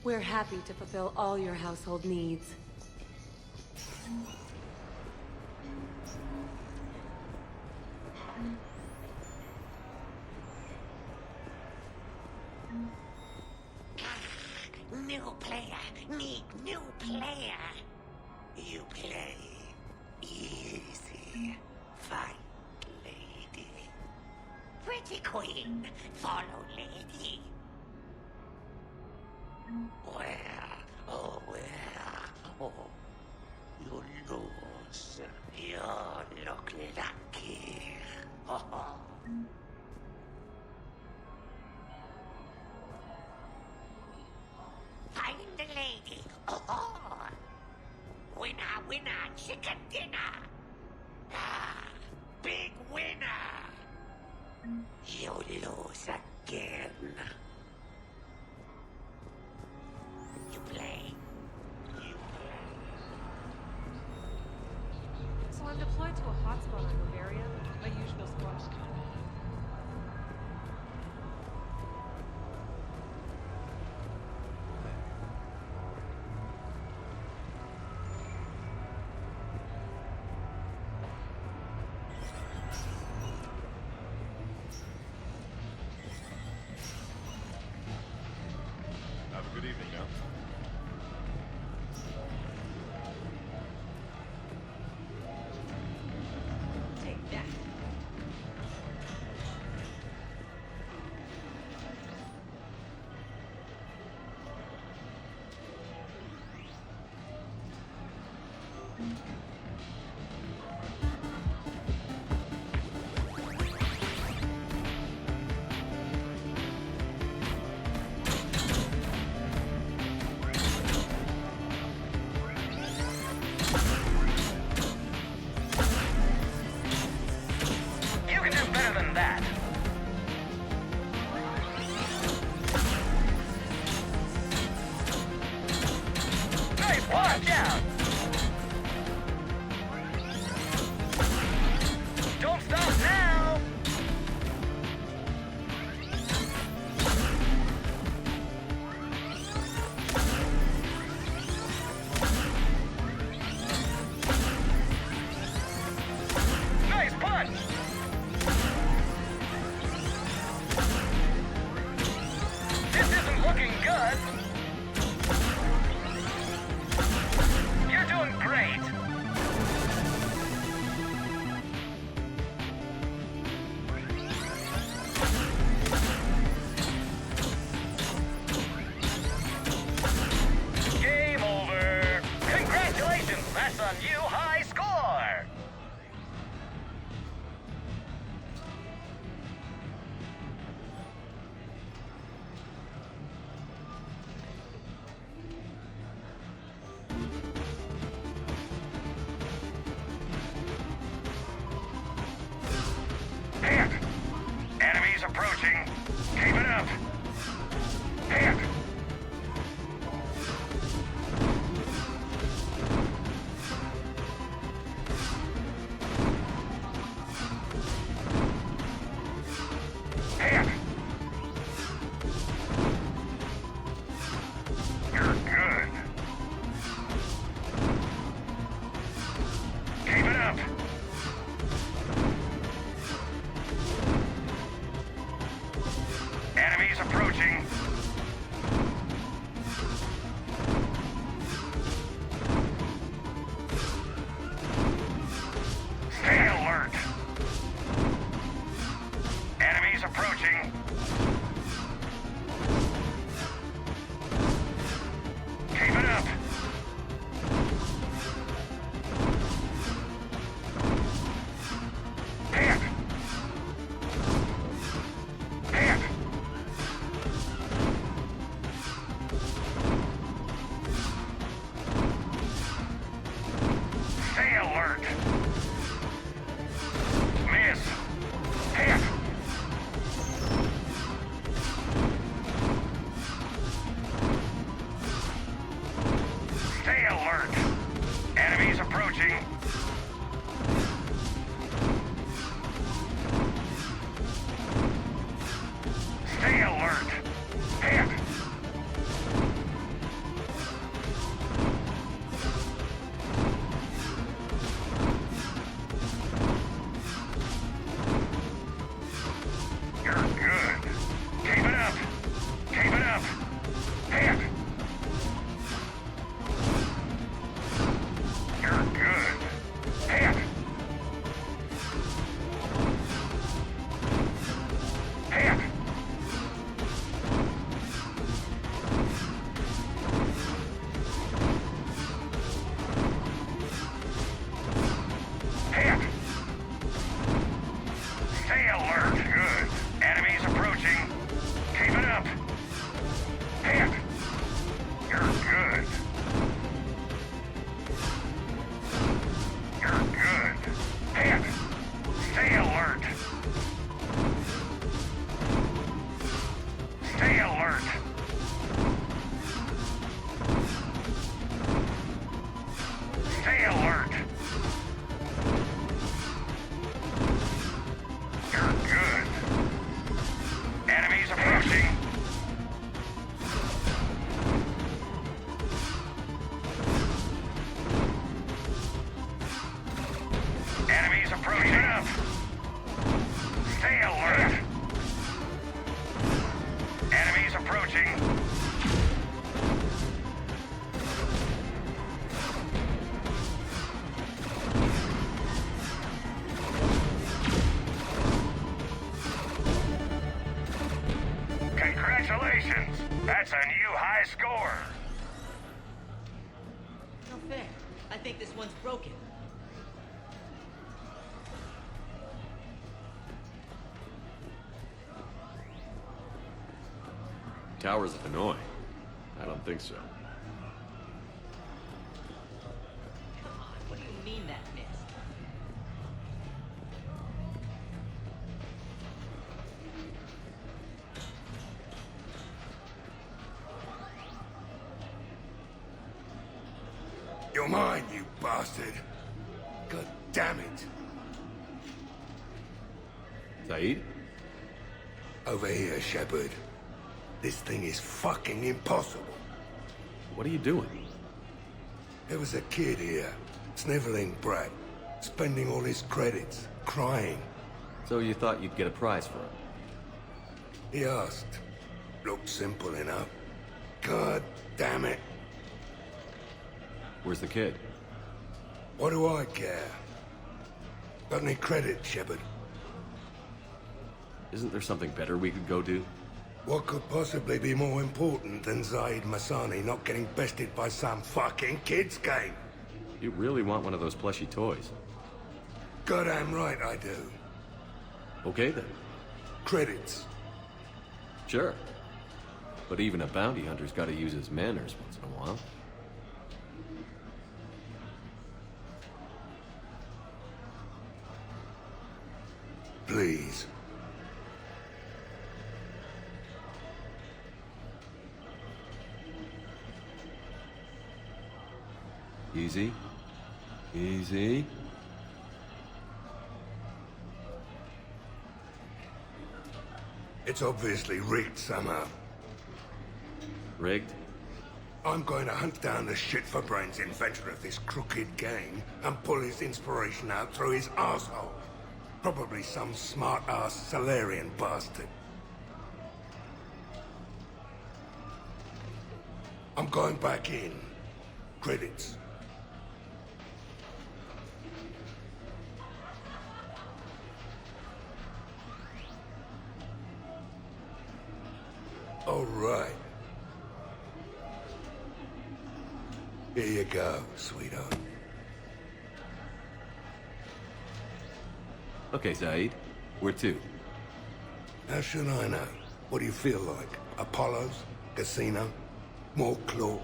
We're happy to fulfill all your household needs. New player, need new player. You play easy. Fight, lady. Pretty queen, follow lady. Where, oh where, oh, you lose. You look lucky. Oh. Find the lady. Oh. Winner, winner, chicken dinner. Ah, big winner. You lose again. You play. You play. So I'm deployed to a hotspot on Bavaria, my usual spot. Have a good evening now. Take that. You can do better than that. Nice, watch out! Don't stop now! Nice punch! This isn't looking good. You're doing great. Game over. Congratulations, that's a new high score. Hit! Enemies approaching. Keep it up. Hit! Enemies approaching. Stay alert. Hit. You're good. Keep it up. Keep it up. Hit. You're good. Hit. Hit. Hit. Stay alert. Good. Enemies approaching. Keep it up. Hit. You're good. You're good. Hit. Stay alert. Stay alert. Stay alert. You're good. Enemies approaching. Enemies approaching. Keep it up. Stay alert. Enemies approaching. Congratulations! That's a new high score. No fair. I think this one's broken. Towers of Hanoi? I don't think so. Come on, what do you mean that missed? You're mine, you bastard. God damn it. Zaid? Over here, Shepard. This thing is fucking impossible. What are you doing? There was a kid here, sniveling brat, spending all his credits, crying. So you thought you'd get a prize for him? He asked. Looked simple enough. God damn it. Where's the kid? What do I care? Got any credit, Shepard? Isn't there something better we could go do? What could possibly be more important than Zaid Masani not getting bested by some fucking kids game? You really want one of those plushy toys? Goddamn right I do. Okay then. Credits. Sure. But even a bounty hunter's gotta use his manners once in a while. Please. Easy. Easy. It's obviously rigged somehow. Rigged? I'm going to hunt down the shit-for-brains inventor of this crooked game and pull his inspiration out through his asshole. Probably some smart-ass Salarian bastard. I'm going back in. Credits. All right. Here you go, sweetheart. Okay, Zaid. Where to? How should I know? What do you feel like? Apollo's? Casino? More claw?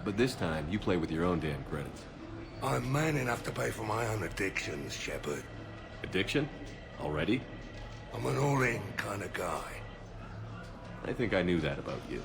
But this time, you play with your own damn credits. I'm man enough to pay for my own addictions, Shepard. Addiction? Already? I'm an all-in kind of guy. I think I knew that about you.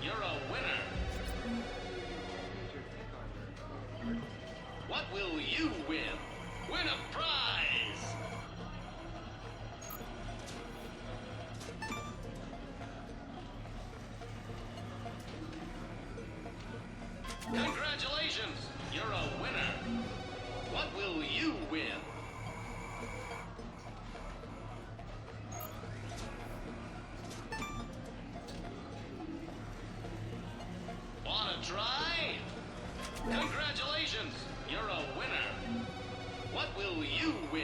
you're a winner. What will you win? Win a prize! Congratulations! You're a winner. What will you win? Wanna try? Congratulations! You're a winner. What will you win?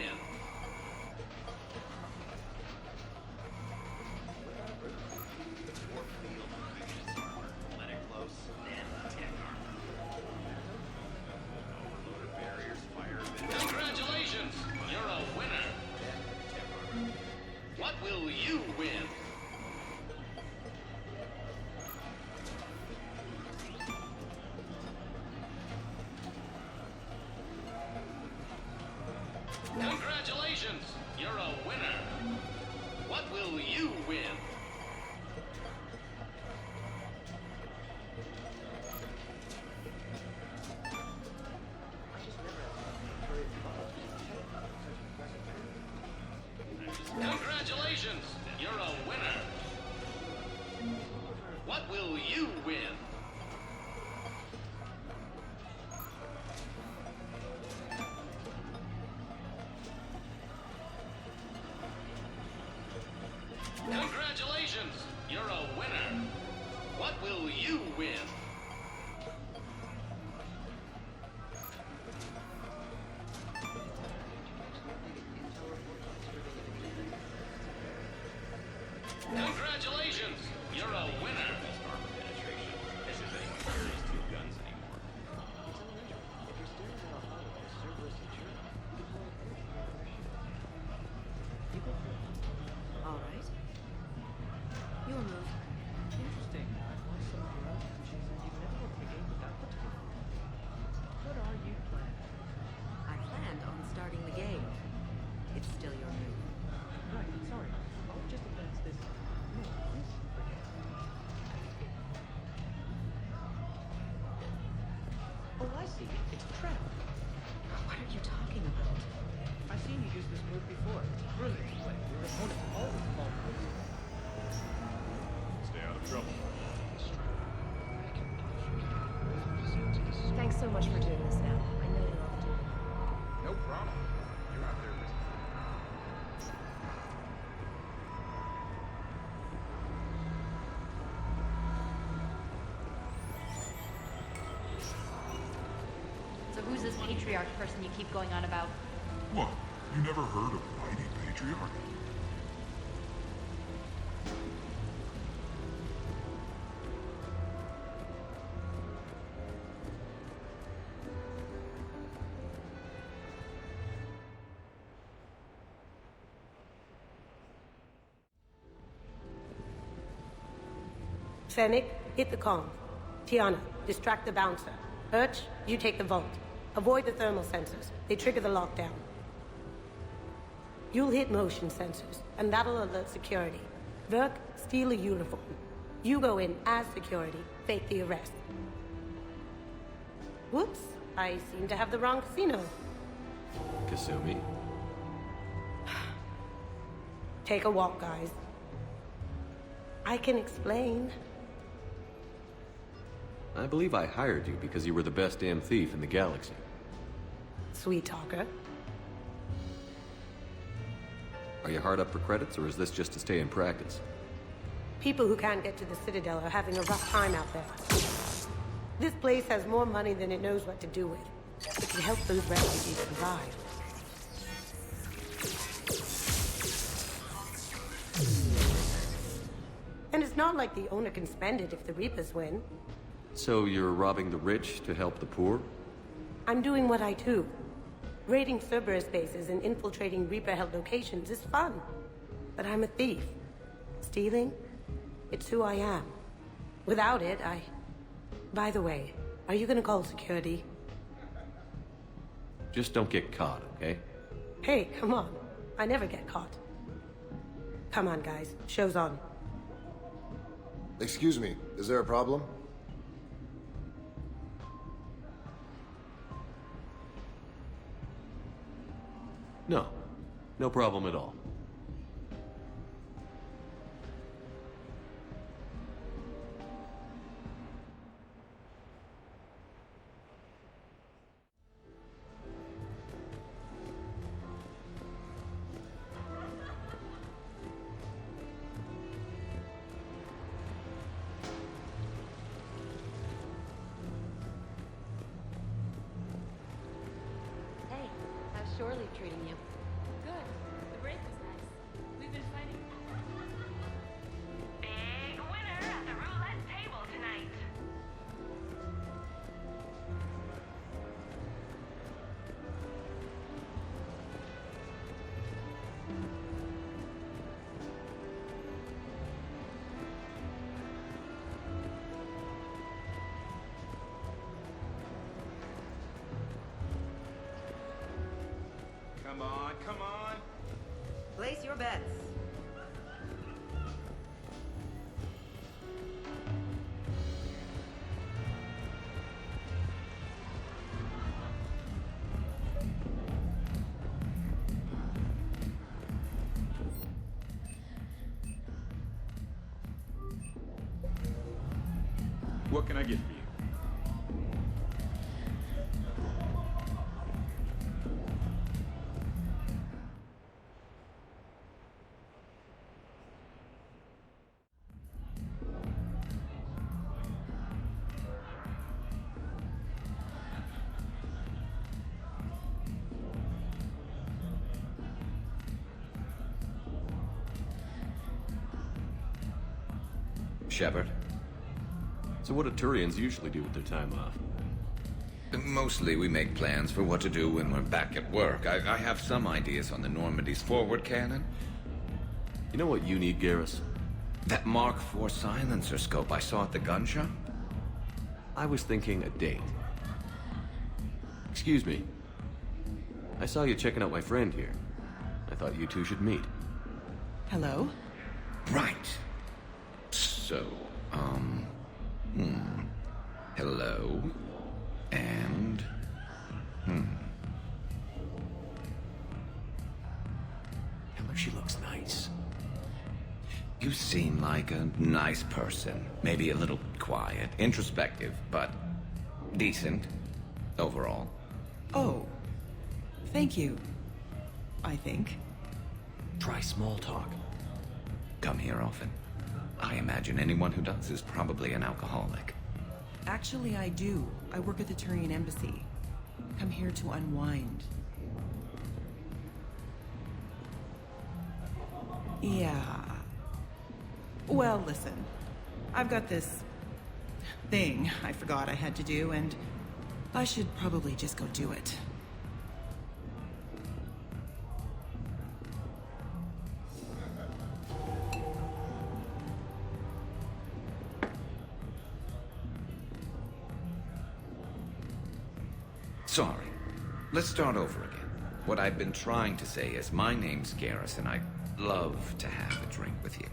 Congratulations! You're a winner. What will you win? Congratulations! You're a winner. What will you win? Congratulations! You're a winner. What will you win? Congratulations! You're a winner. What will you win? Congratulations! You're a winner. All right. Your move. Interesting. I've watched some of your own matches, and you've never won the game without the tool. What are you planning? I planned on starting the game. It's still your move. Right, sorry. I'll just advance this. No, this forget. Oh, I see. It's a trap. What are you talking about? I've seen you use this move before. Brilliant play. Your opponent always falls for it. Stay out of trouble. Thanks so much for doing this now. I know you're off duty. No problem. You're out there risking. So who's this patriarch person you keep going on about? What? You never heard of Mighty Patriarch? Fennec, hit the comm. Tiana, distract the bouncer. Urch, you take the vault. Avoid the thermal sensors. They trigger the lockdown. You'll hit motion sensors, and that'll alert security. Verk, steal a uniform. You go in as security, fake the arrest. Whoops, I seem to have the wrong casino. Kasumi? Take a walk, guys. I can explain. I believe I hired you because you were the best damn thief in the galaxy. Sweet talker. Are you hard up for credits, or is this just to stay in practice? People who can't get to the Citadel are having a rough time out there. This place has more money than it knows what to do with. It can help those refugees survive. And it's not like the owner can spend it if the Reapers win. So you're robbing the rich to help the poor? I'm doing what I do. Raiding Cerberus bases and infiltrating Reaper-held locations is fun. But I'm a thief. Stealing? It's who I am. Without it, By the way, are you gonna call security? Just don't get caught, okay? Hey, come on. I never get caught. Come on, guys. Show's on. Excuse me, is there a problem? No. No problem at all. Hey, how's Shore Leave treating you? Good. The break was nice. We've been fighting. Big winner at the roulette table tonight. Come on, come on. Place your bets. What can I get for you? Shepard? So what do Turians usually do with their time off? Mostly we make plans for what to do when we're back at work. I have some ideas on the Normandy's forward cannon. You know what you need, Garrus? That Mark IV silencer scope I saw at the gun shop? I was thinking a date. Excuse me. I saw you checking out my friend here. I thought you two should meet. Hello? Right. So, hello. And, Hell, she looks nice. You seem like a nice person. Maybe a little quiet, introspective, but decent overall. Oh. Thank you. I think. Try small talk. Come here often. I imagine anyone who does is probably an alcoholic. Actually, I do. I work at the Turian embassy. Come here to unwind. Yeah. Well, listen. I've got this thing I forgot I had to do, and I should probably just go do it. Sorry. Let's start over again. What I've been trying to say is my name's Garrus, and I'd love to have a drink with you.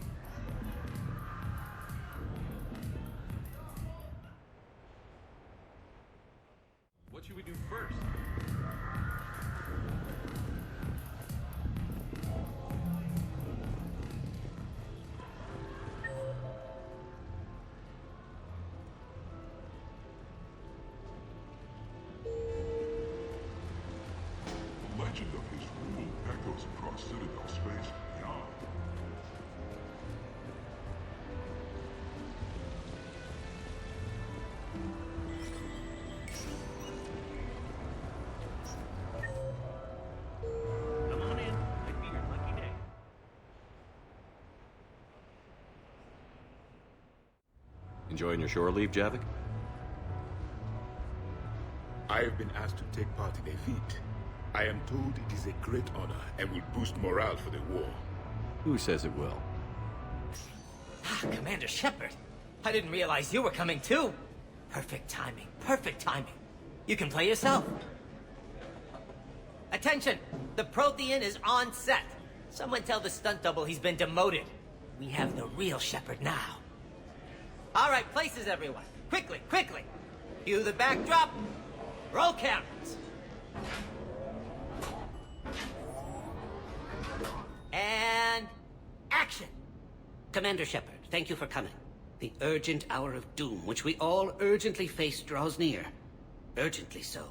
What should we do first? The legend of his rule echoes across Citadel space and beyond. Come on in. Might be your lucky day. Enjoying your shore leave, Javik? I have been asked to take part in a feat. I am told it is a great honor and will boost morale for the war. Who says it will? Commander Shepard, I didn't realize you were coming too. Perfect timing, perfect timing. You can play yourself. Attention! The Prothean is on set. Someone tell the stunt double he's been demoted. We have the real Shepard now. All right, places, everyone. Quickly, quickly. Cue the backdrop. Roll cameras. And action. Commander Shepard, thank you for coming. The urgent hour of doom, which we all urgently face, draws near. Urgently so.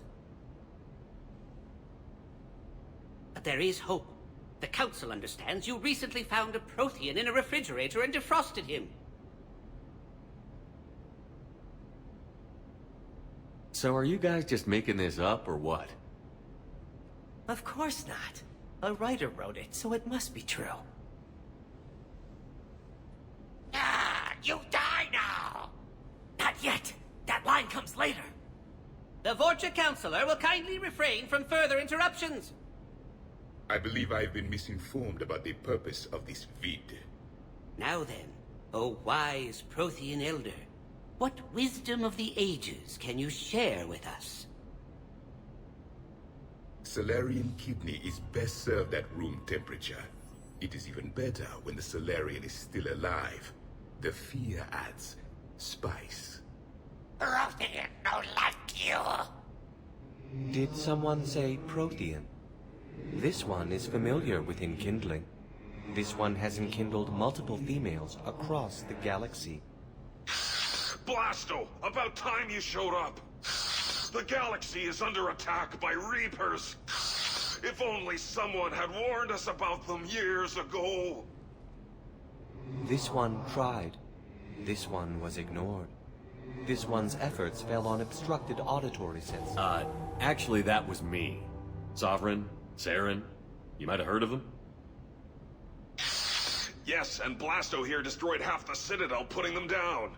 But there is hope. The Council understands you recently found a Prothean in a refrigerator and defrosted him. So are you guys just making this up, or what? Of course not. A writer wrote it, so it must be true. Ah, you die now! Not yet. That line comes later. The Vorcha Councilor will kindly refrain from further interruptions. I believe I've been misinformed about the purpose of this vid. Now then, O wise Prothean Elder, what wisdom of the ages can you share with us? Salarian kidney is best served at room temperature. It is even better when the Salarian is still alive. The fear adds spice. Prothean no like you. Did someone say Prothean? This one is familiar with enkindling. This one has enkindled multiple females across the galaxy. Blasto! About time you showed up! The galaxy is under attack by Reapers! If only someone had warned us about them years ago! This one tried. This one was ignored. This one's efforts fell on obstructed auditory senses. Actually that was me. Sovereign, Saren, you might have heard of them? Yes, and Blasto here destroyed half the Citadel putting them down.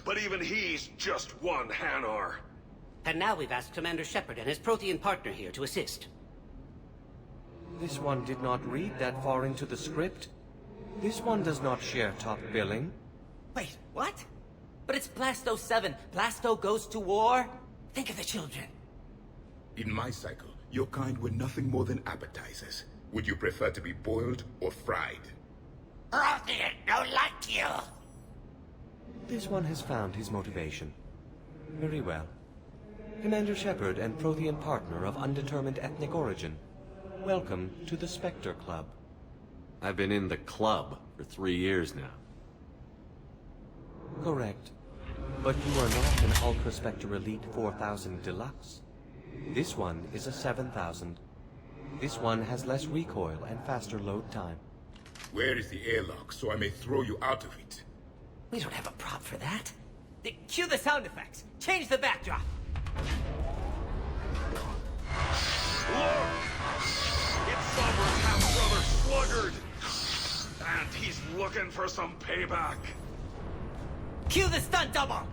But even he's just one Hanar. And now we've asked Commander Shepard and his Prothean partner here to assist. This one did not read that far into the script. This one does not share top billing. Wait, what? But it's Blasto 7. Blasto goes to war? Think of the children. In my cycle, your kind were nothing more than appetizers. Would you prefer to be boiled or fried? Prothean no like you. This one has found his motivation. Very well. Commander Shepard and Prothean partner of undetermined ethnic origin. Welcome to the Spectre Club. I've been in the club for 3 years now. Correct. But you are not an Ultra Spectre Elite 4000 Deluxe. This one is a 7000. This one has less recoil and faster load time. Where is the airlock so I may throw you out of it? We don't have a prop for that. Cue the sound effects. Change the backdrop. Look! It's Sovereign's half-brother Sluggard! And he's looking for some payback. Cue the stunt double!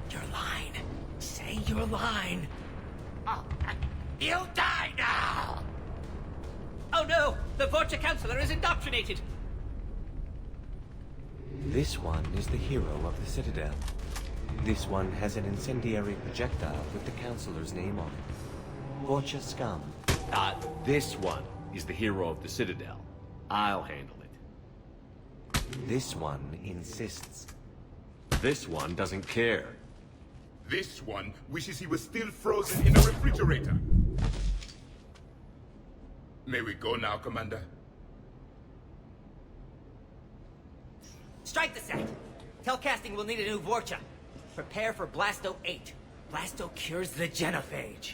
Your line. Say your line. Oh, you die now! Oh no! The Vorcha Councilor is indoctrinated! This one is the hero of the Citadel. This one has an incendiary projectile with the Councilor's name on it. Vorcha scum. This one is the hero of the Citadel. I'll handle it. This one insists. This one doesn't care. This one wishes he was still frozen in a refrigerator. May we go now, Commander? Strike the set! Telcasting will need a new Vorcha. Prepare for Blasto 8. Blasto cures the genophage.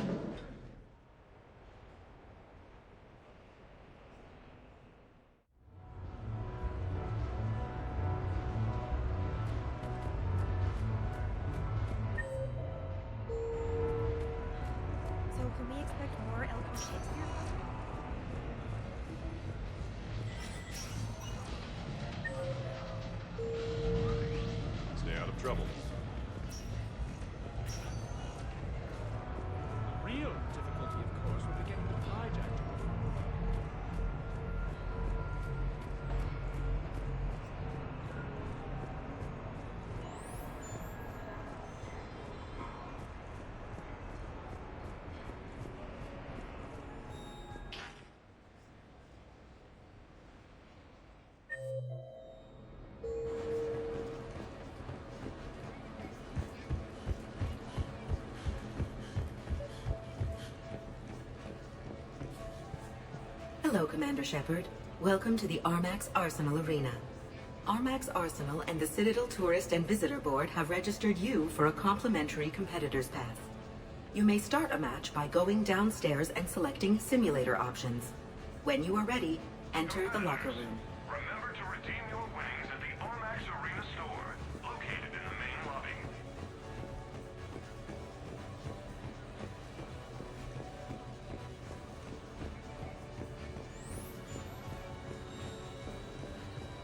So can we expect more El Conquista? Stay out of trouble. Real difficulty, of course, will be getting them hijacked. Commander Shepard. Welcome to the Armax Arsenal Arena. Armax Arsenal and the Citadel Tourist and Visitor Board have registered you for a complimentary competitor's pass. You may start a match by going downstairs and selecting simulator options. When you are ready, enter the locker room. Remember to redeem your winnings at the Armax Arena store, located in the main lobby.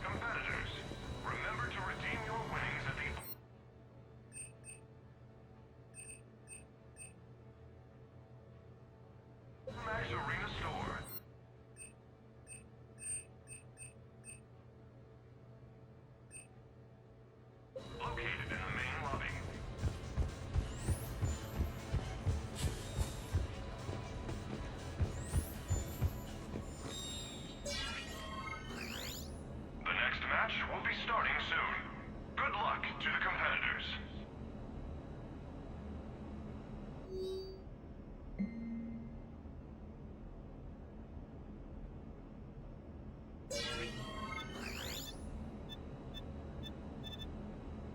Competitors, remember to redeem your winnings at the Armax Arena store. Located in the main lobby. The next match will be starting soon. Good luck to the competitors.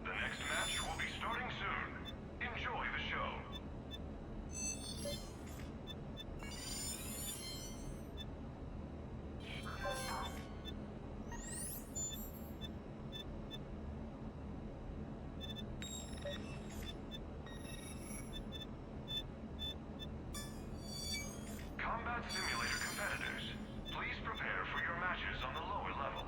The next match will be starting soon. Enjoy the show. Combat Simulator competitors, please prepare for your matches on the lower level.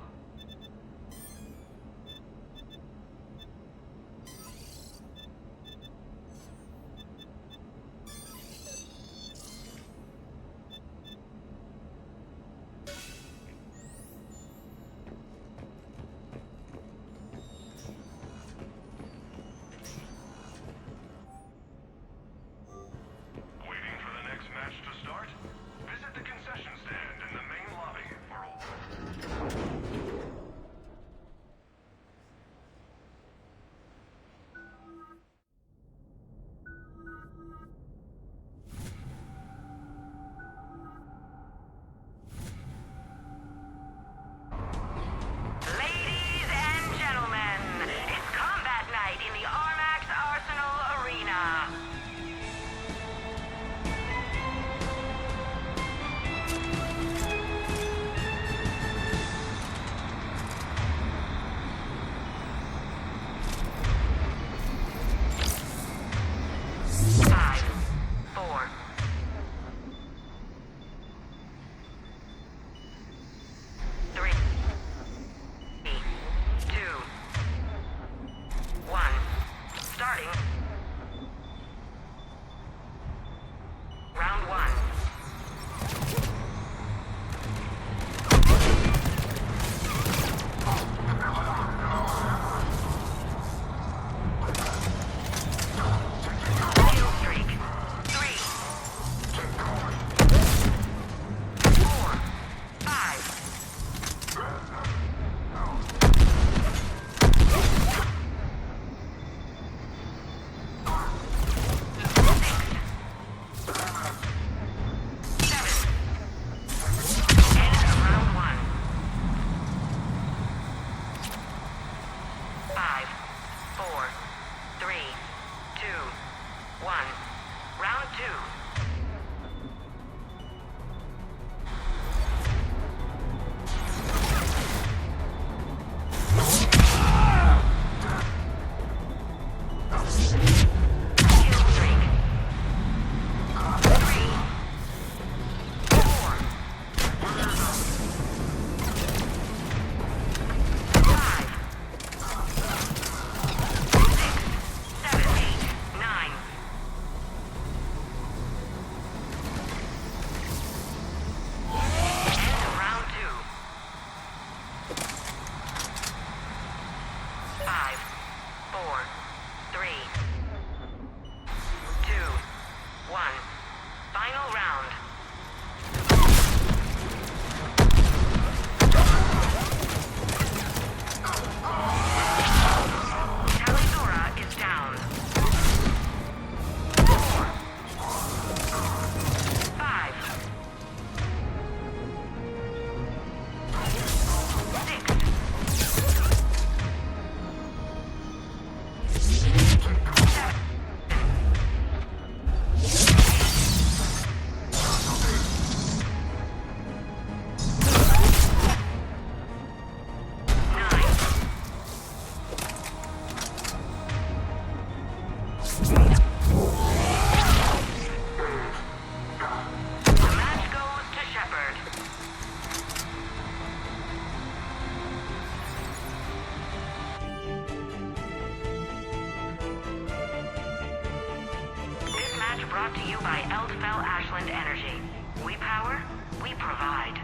Waiting for the next match to start? Visit the concession stand in the main lobby for all. Ladies and gentlemen, it's combat night in the Armax Arsenal Arena. Five, four, three, two, one. Starting. Round one. Kill streak. 3, 4, 5, 4, 3, 2, 1. Round two. Kill streak. 3, 4, 5, 6, 7, 8, 9. End of round two. 5, 4, 3, 2, 1. Final round. Talizora is down. 4, 5, brought to you by Eldfell Ashland Energy. We power, we provide.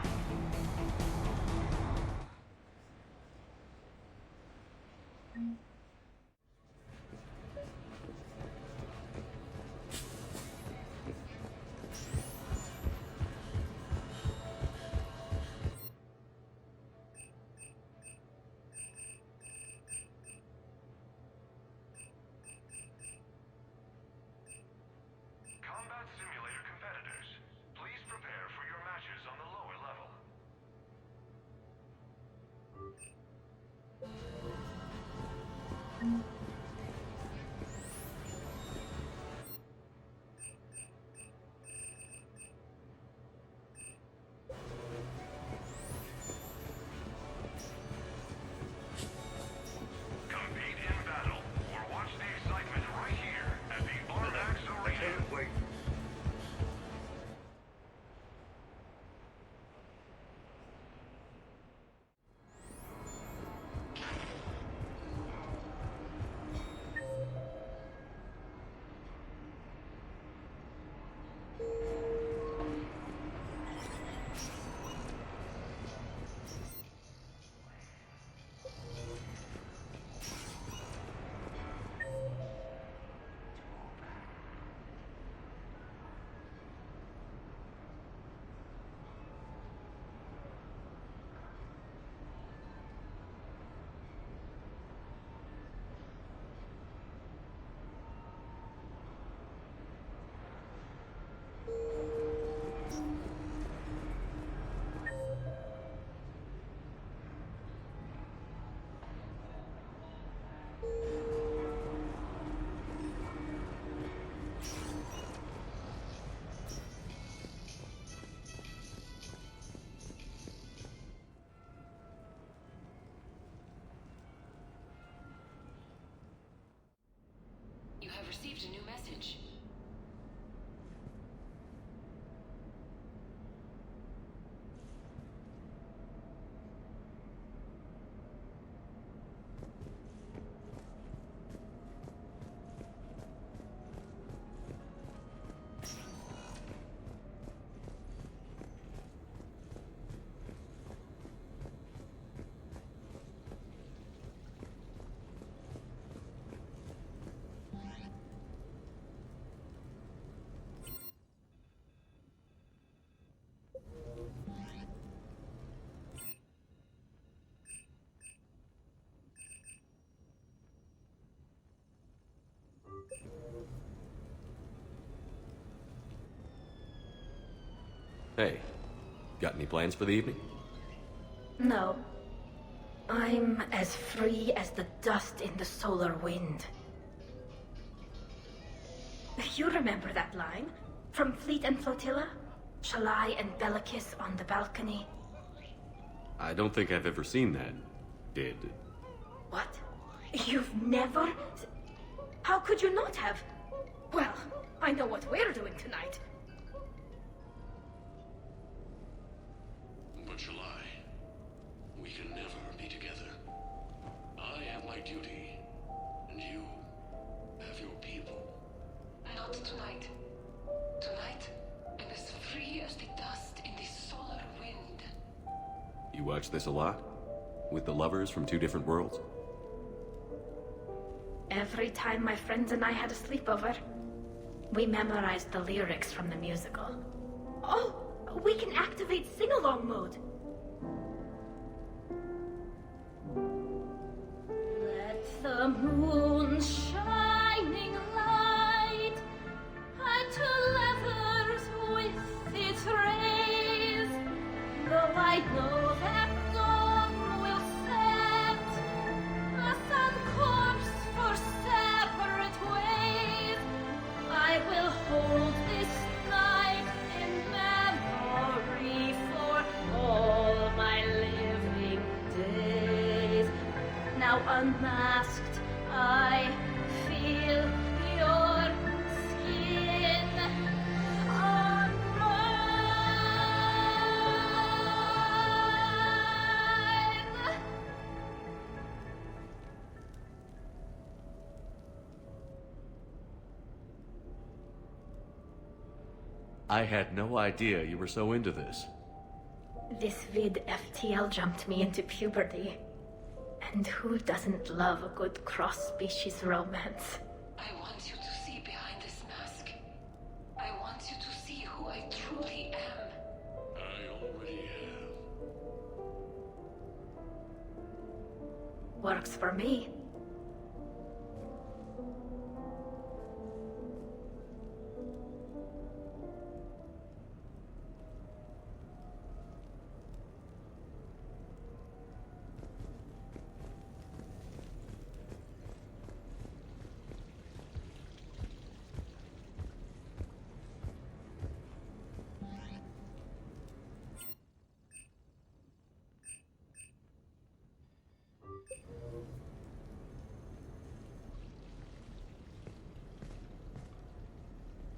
Combat simulator competitors, please prepare for your matches on the lower level. Compete in battle, or watch the excitement right here at the Armax Arena. Wait. You have received a new message. Hey, got any plans for the evening? No. I'm as free as the dust in the solar wind. You remember that line? From Fleet and Flotilla? Shalai and Bellicus on the balcony? I don't think I've ever seen that. Did. What? You've never... How could you not have? Well, I know what we're doing tonight. But Shalai, we can never be together. I have my duty, and you have your people. Not tonight. Tonight, I'm as free as the dust in the solar wind. You watch this a lot? With the lovers from two different worlds? Every time my friends and I had a sleepover, we memorized the lyrics from the musical. Oh, we can activate sing-along mode. Let the moon shining light to lovers with its rays. Though I know that dawn will set us on course for separate ways, I will hold this night in memory for all my living days. Now unmasked, I feel your skin on mine. I had no idea you were so into this. This vid FTL jumped me into puberty. And who doesn't love a good cross-species romance? I want you to see behind this mask. I want you to see who I truly am. I already have. Works for me.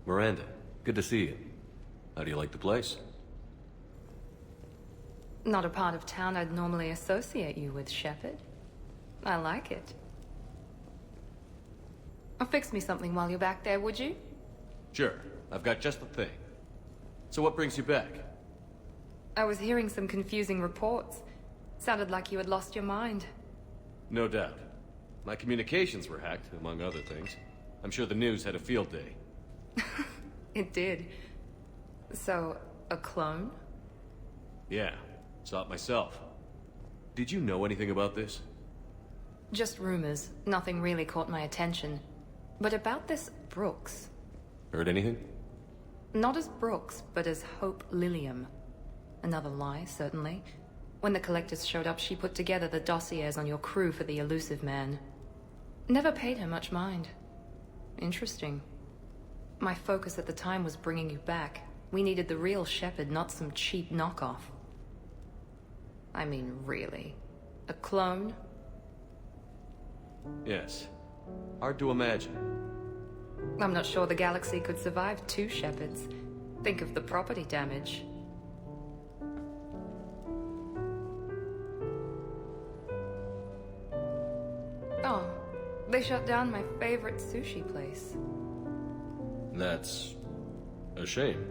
Miranda, good to see you. How do you like the place? Not a part of town I'd normally associate you with, Shepard. I like it. Fix me something while you're back there, would you? Sure, I've got just the thing. So what brings you back? I was hearing some confusing reports. Sounded like you had lost your mind. No doubt. My communications were hacked, among other things. I'm sure the news had a field day. It did. So, a clone? Yeah, saw it myself. Did you know anything about this? Just rumors. Nothing really caught my attention. But about this Brooks. Heard anything? Not as Brooks, but as Hope Lilium. Another lie, certainly. When the Collectors showed up, she put together the dossiers on your crew for the Elusive Man. Never paid her much mind. Interesting. My focus at the time was bringing you back. We needed the real Shepard, not some cheap knockoff. I mean, really. A clone? Yes. Hard to imagine. I'm not sure the galaxy could survive two Shepards. Think of the property damage. Oh, they shut down my favorite sushi place. That's a shame.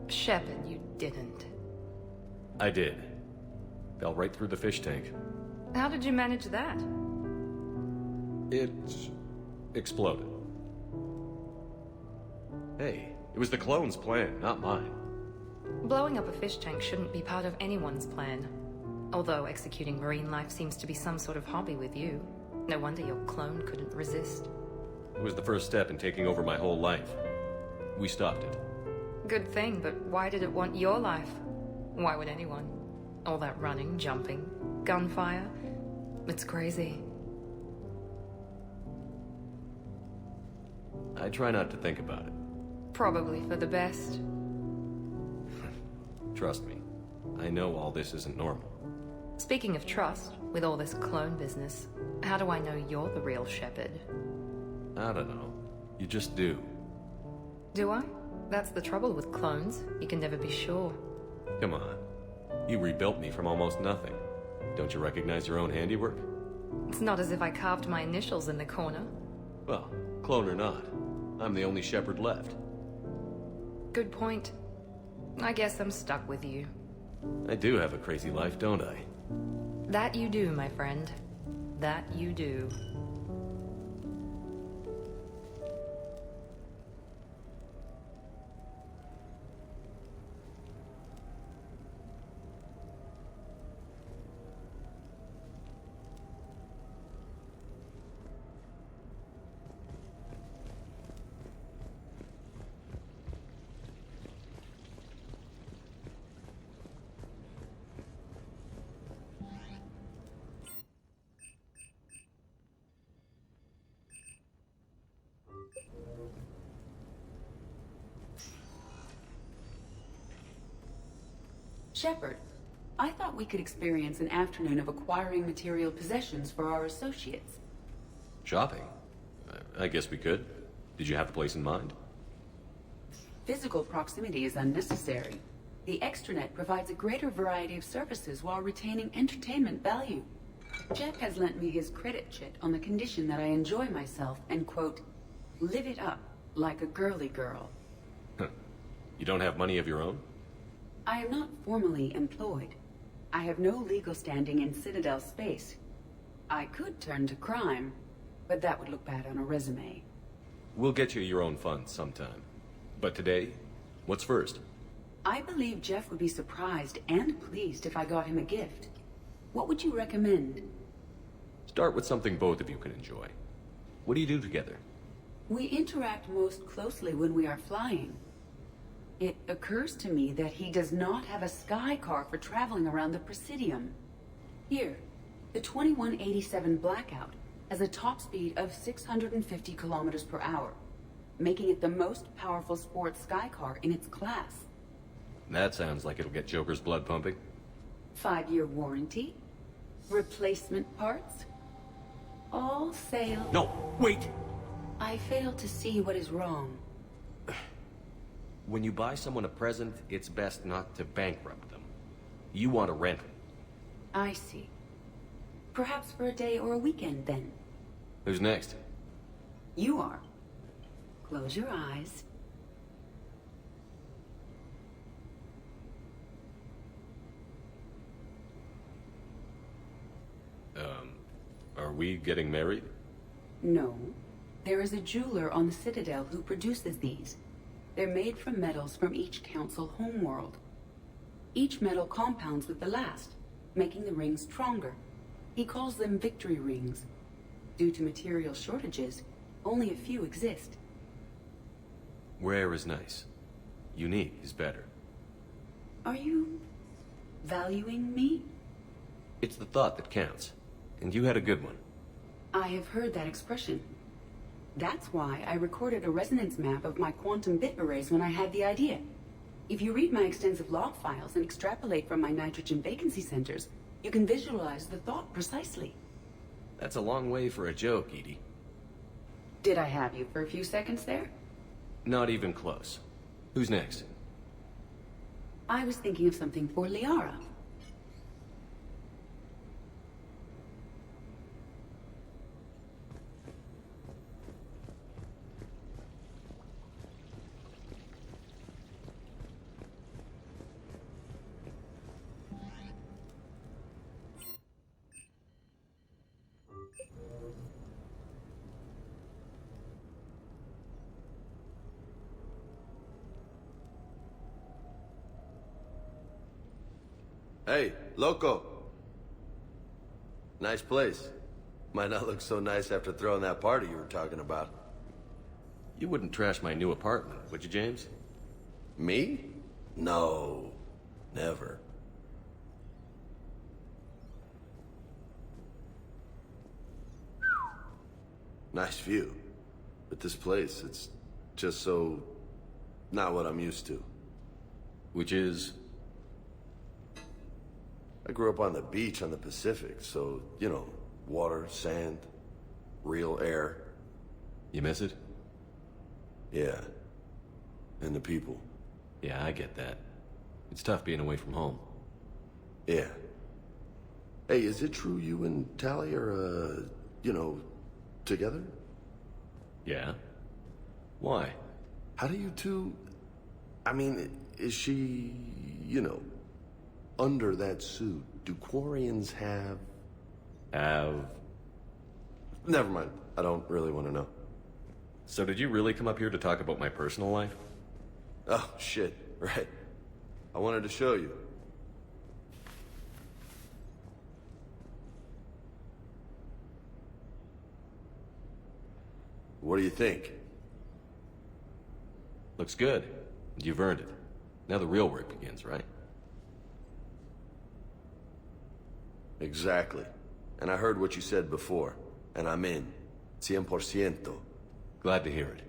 Shepard, you didn't. I did. Fell right through the fish tank. How did you manage that? It exploded. Hey, it was the clone's plan, not mine. Blowing up a fish tank shouldn't be part of anyone's plan. Although executing marine life seems to be some sort of hobby with you. No wonder your clone couldn't resist. It was the first step in taking over my whole life. We stopped it. Good thing, but why did it want your life? Why would anyone? All that running, jumping, gunfire. It's crazy. I try not to think about it. Probably for the best. Trust me, I know all this isn't normal. Speaking of trust, with all this clone business, how do I know you're the real Shepard? I don't know. You just do. Do I? That's the trouble with clones. You can never be sure. Come on. You rebuilt me from almost nothing. Don't you recognize your own handiwork? It's not as if I carved my initials in the corner. Well, clone or not, I'm the only Shepard left. Good point. I guess I'm stuck with you. I do have a crazy life, don't I? That you do, my friend. That you do. Shepard, I thought we could experience an afternoon of acquiring material possessions for our associates. Shopping? I guess we could. Did you have a place in mind? Physical proximity is unnecessary. The extranet provides a greater variety of services while retaining entertainment value. Jeff has lent me his credit chit on the condition that I enjoy myself and, quote, live it up like a girly girl. You don't have money of your own? I am not formally employed. I have no legal standing in Citadel space. I could turn to crime, but that would look bad on a resume. We'll get you your own funds sometime. But today, what's first? I believe Jeff would be surprised and pleased if I got him a gift. What would you recommend? Start with something both of you can enjoy. What do you do together? We interact most closely when we are flying. It occurs to me that he does not have a sky car for traveling around the Presidium. Here, the 2187 Blackout has a top speed of 650 kilometers per hour, making it the most powerful sports sky car in its class. That sounds like it'll get Joker's blood pumping. 5-year warranty, replacement parts, all sales. No, wait! I fail to see what is wrong. When you buy someone a present, it's best not to bankrupt them. You want a rental. I see. Perhaps for a day or a weekend, then. Who's next? You are. Close your eyes. Are we getting married? No. There is a jeweler on the Citadel who produces these. They're made from metals from each council homeworld. Each metal compounds with the last, making the rings stronger. He calls them victory rings. Due to material shortages, only a few exist. Rare is nice. Unique is better. Are you valuing me? It's the thought that counts. And you had a good one. I have heard that expression. That's why I recorded a resonance map of my quantum bit arrays when I had the idea. If you read my extensive log files and extrapolate from my nitrogen vacancy centers, you can visualize the thought precisely. That's a long way for a joke, Edie. Did I have you for a few seconds there? Not even close. Who's next? I was thinking of something for Liara. Hey, loco. Nice place. Might not look so nice after throwing that party you were talking about. You wouldn't trash my new apartment, would you, James? Me? No. Never. Nice view. But this place, it's just so... not what I'm used to. Which is? I grew up on the beach on the Pacific, so, you know, water, sand, real air. You miss it? Yeah. And the people. Yeah, I get that. It's tough being away from home. Yeah. Hey, is it true you and Tally are, you know, together? Yeah? Why? How do you two... I mean, is she, you know, under that suit? Do Quarians have... Never mind. I don't really want to know. So did you really come up here to talk about my personal life? Oh, shit. Right. I wanted to show you. What do you think? Looks good. You've earned it. Now the real work begins, right? Exactly. And I heard what you said before, and I'm in. 100%. Glad to hear it.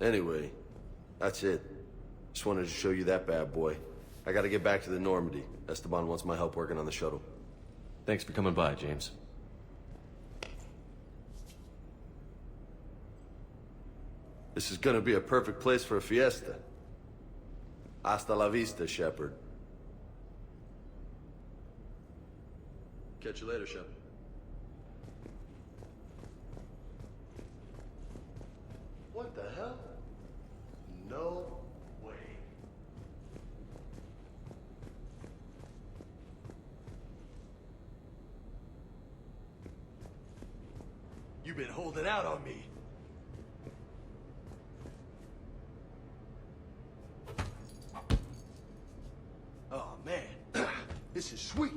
Anyway, that's it. Just wanted to show you that bad boy. I gotta get back to the Normandy. Esteban wants my help working on the shuttle. Thanks for coming by, James. This is gonna be a perfect place for a fiesta. Hasta la vista, Shepard. Catch you later, Shepard. What the hell? No way. You've been holding out on me. Oh, man. This is sweet.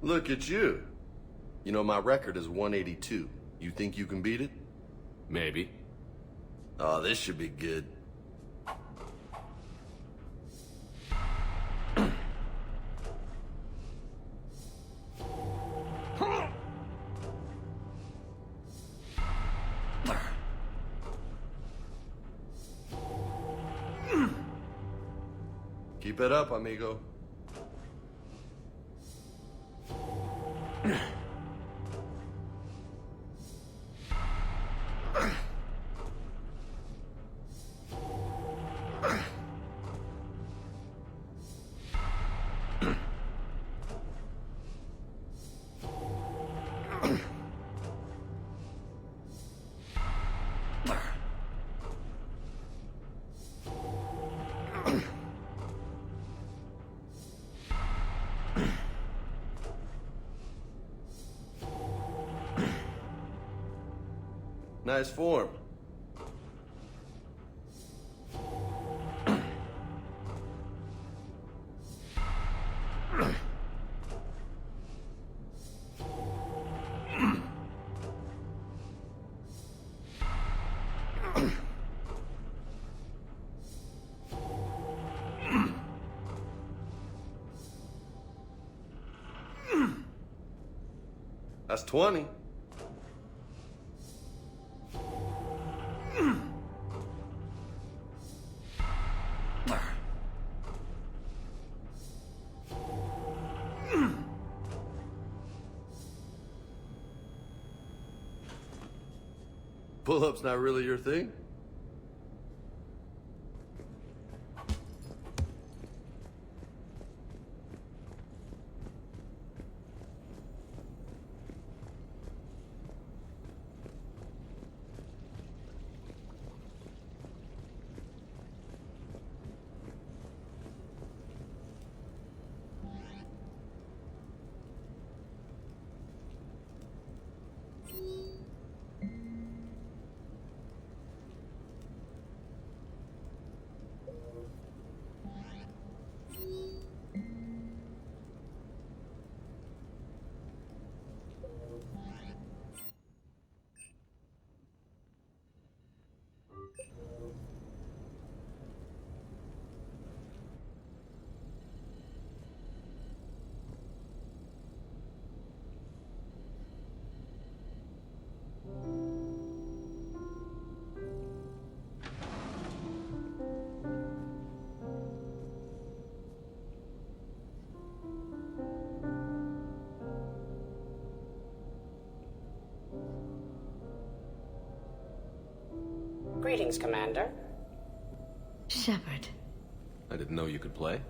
Look at you. You know, my record is 182. You think you can beat it? Maybe. Oh, this should be good. Keep it up, amigo. Nice form. That's 20. Pull-up's not really your thing? Greetings, Commander. Shepard. I didn't know you could play.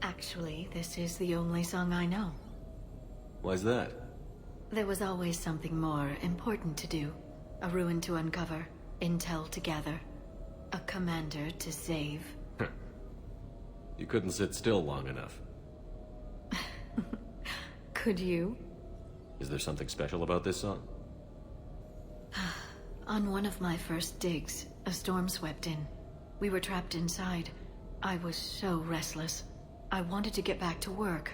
Actually, this is the only song I know. Why's that? There was always something more important to do. A ruin to uncover, intel to gather, a commander to save. You couldn't sit still long enough. Could you? Is there something special about this song? On one of my first digs, a storm swept in. We were trapped inside. I was so restless. I wanted to get back to work.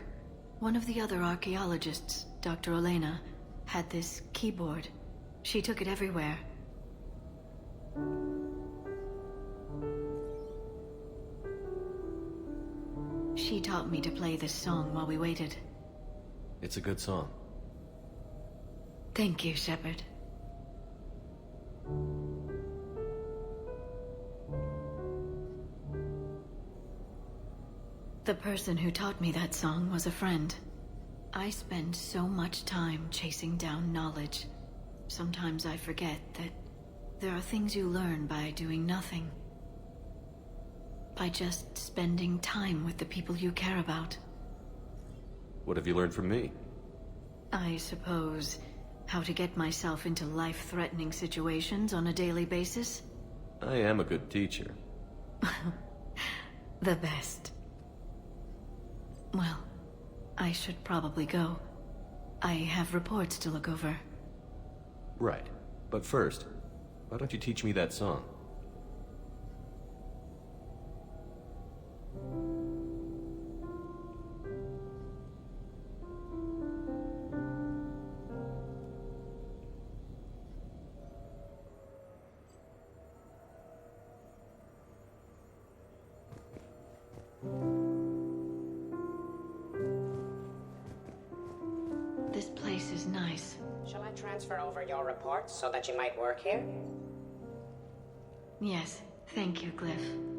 One of the other archaeologists, Dr. Elena, had this keyboard. She took it everywhere. She taught me to play this song while we waited. It's a good song. Thank you, Shepard. The person who taught me that song was a friend. I spend so much time chasing down knowledge. Sometimes I forget that there are things you learn by doing nothing. by just spending time with the people you care about. What have you learned from me? I suppose how to get myself into life-threatening situations on a daily basis? I am a good teacher. The best. Well, I should probably go. I have reports to look over. Right. But first, why don't you teach me that song? This place is nice. Shall I transfer over your reports so that you might work here? Yes, thank you, Glyph.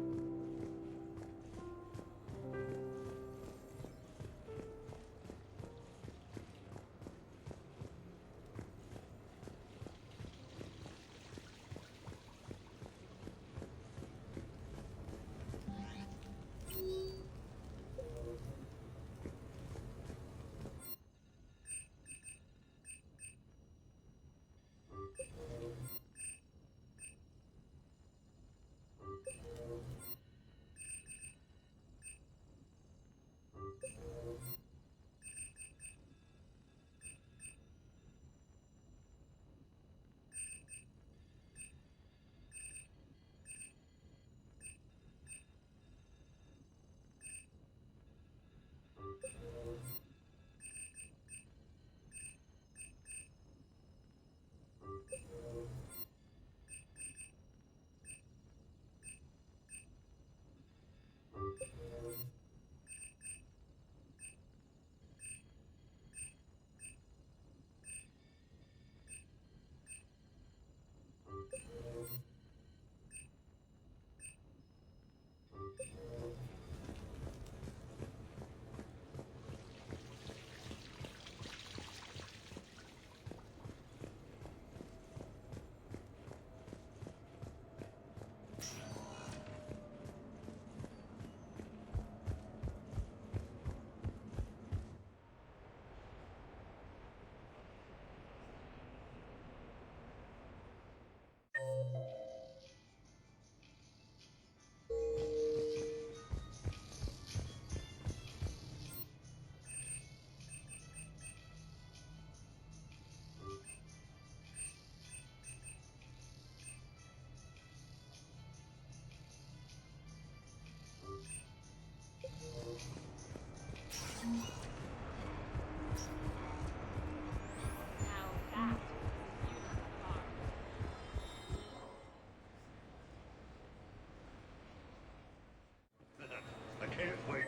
I can't wait.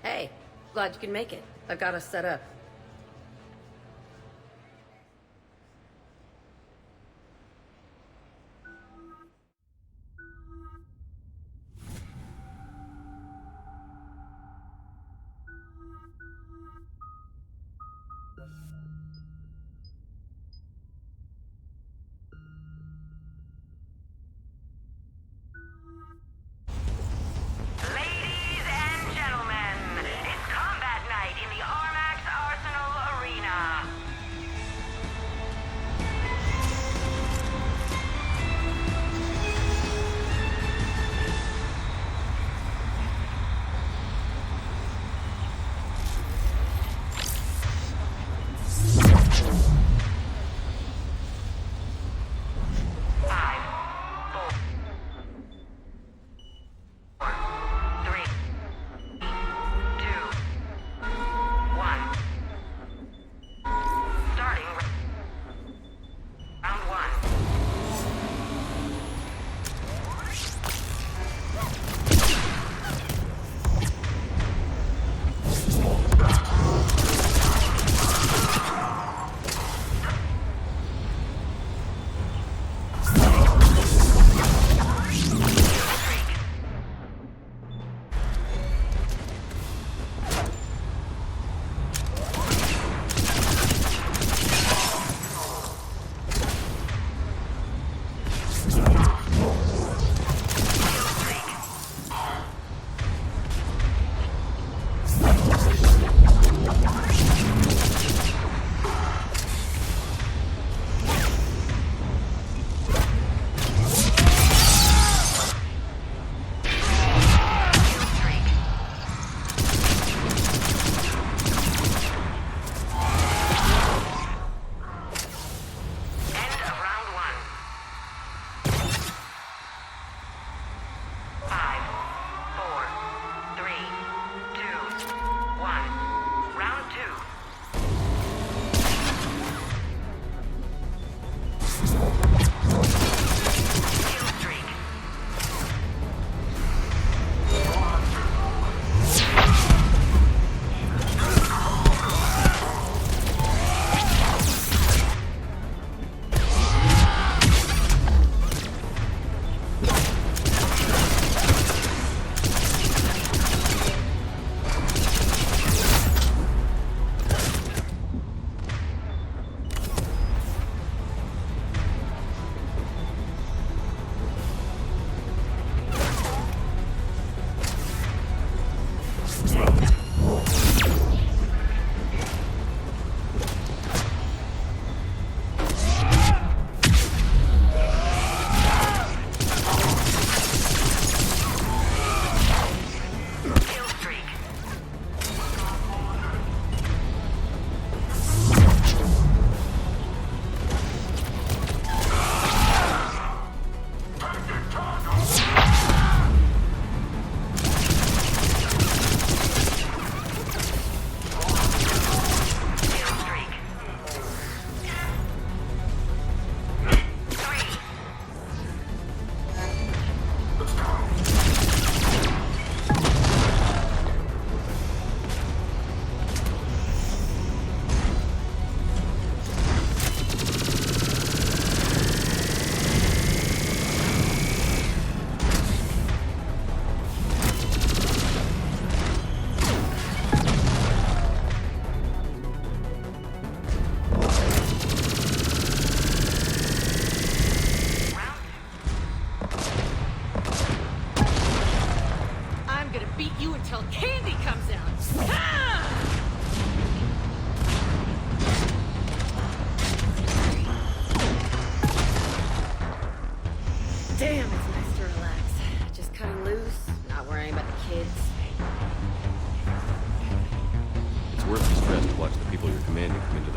Hey, glad you can make it. I've got us set up. Ladies and gentlemen, it's combat night in the Armax Arsenal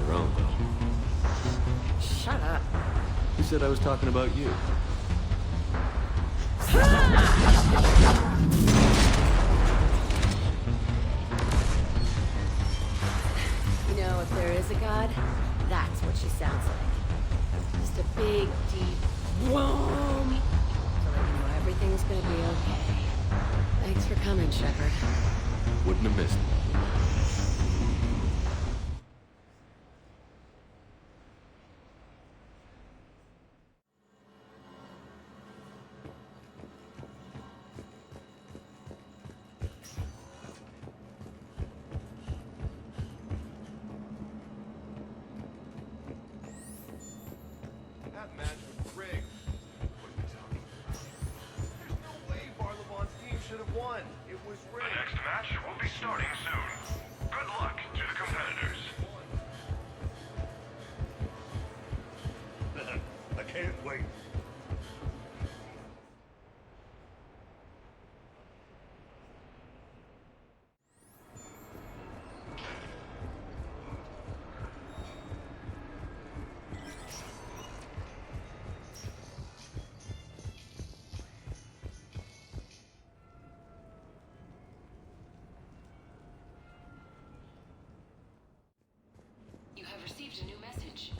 your own, though. Shut up. Who said I was talking about you? You know, if there is a god, that's what she sounds like. Just a big, deep boom. So that you know everything's gonna be okay. Thanks for coming, Shepard. Wouldn't have missed it. That match was rigged. What are we talking about? There's no way Barlabon's team should have won. It was rigged. The next match will be starting soon. Good luck to the competitors. I can't wait. You have received a new message.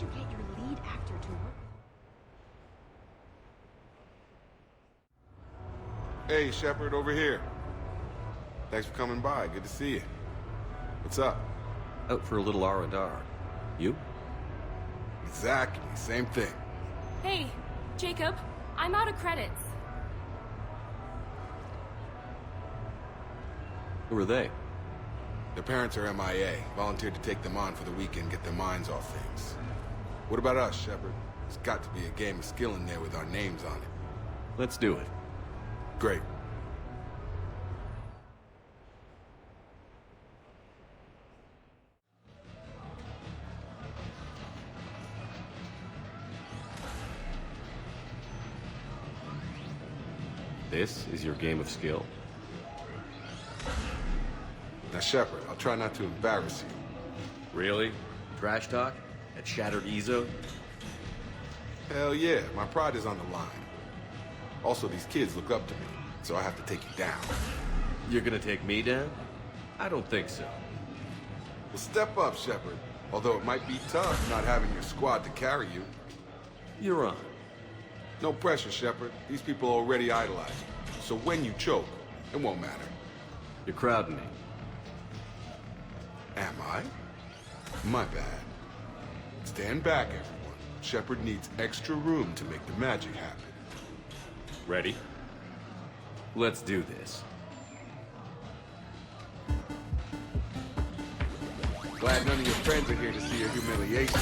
You get your lead actor to work. Hey, Shepard, over here. Thanks for coming by. Good to see you. What's up? Out for a little R&R. You? Exactly. Same thing. Hey, Jacob, I'm out of credits. Who are they? Their parents are MIA. Volunteered to take them on for the weekend, get their minds off things. What about us, Shepard? There's got to be a game of skill in there with our names on it. Let's do it. Great. This is your game of skill? Now, Shepard, I'll try not to embarrass you. Really? Trash talk? At Shattered Ezo? Hell yeah, my pride is on the line. Also, these kids look up to me, so I have to take you down. You're gonna take me down? I don't think so. Well, step up, Shepard. Although it might be tough not having your squad to carry you. You're on. No pressure, Shepard. These people already idolize you. So when you choke, it won't matter. You're crowding me. Am I? My bad. Stand back, everyone. Shepard needs extra room to make the magic happen. Ready? Let's do this. Glad none of your friends are here to see your humiliation.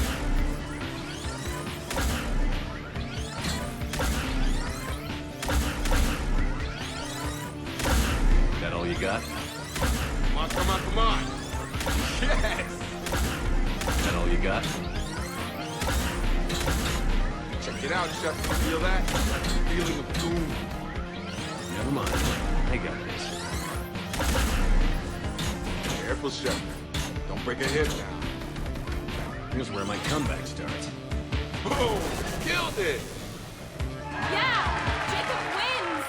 you got? Come on, come on, come on! Yes! That all you got? Check it out, Shep. Feel that? Feeling of doom. Never mind. I got this. Careful, Shep. Don't break a hip now. Here's where my comeback starts. Boom! Killed it! Yeah! Jacob wins!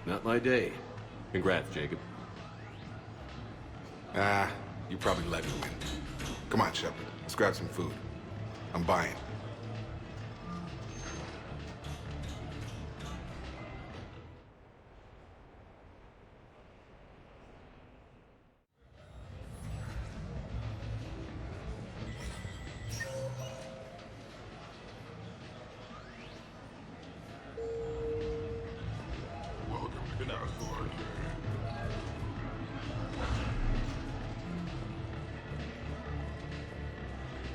Not my day. Congrats, Jacob. Ah, you probably let me win. Come on, Shepard. Let's grab some food. I'm buying.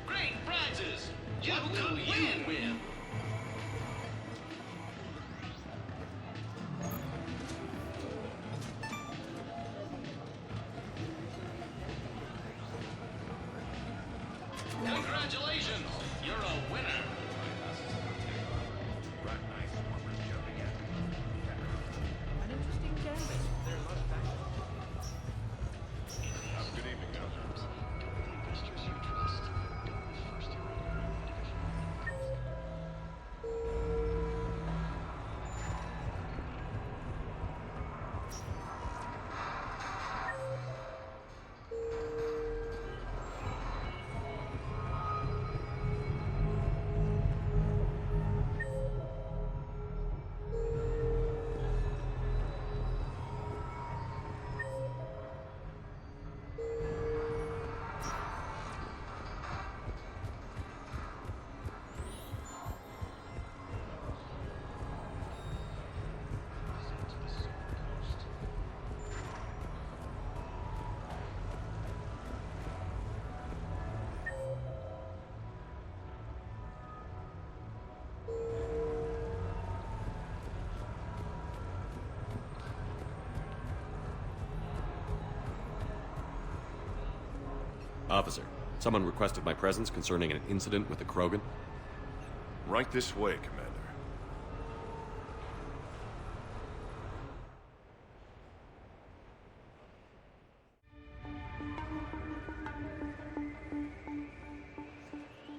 Great prizes! You could win! Congratulations! You're a winner! An interesting gambit. There are a lot of factors. Good evening, Officer, someone requested my presence concerning an incident with the Krogan. Right this way, Commander.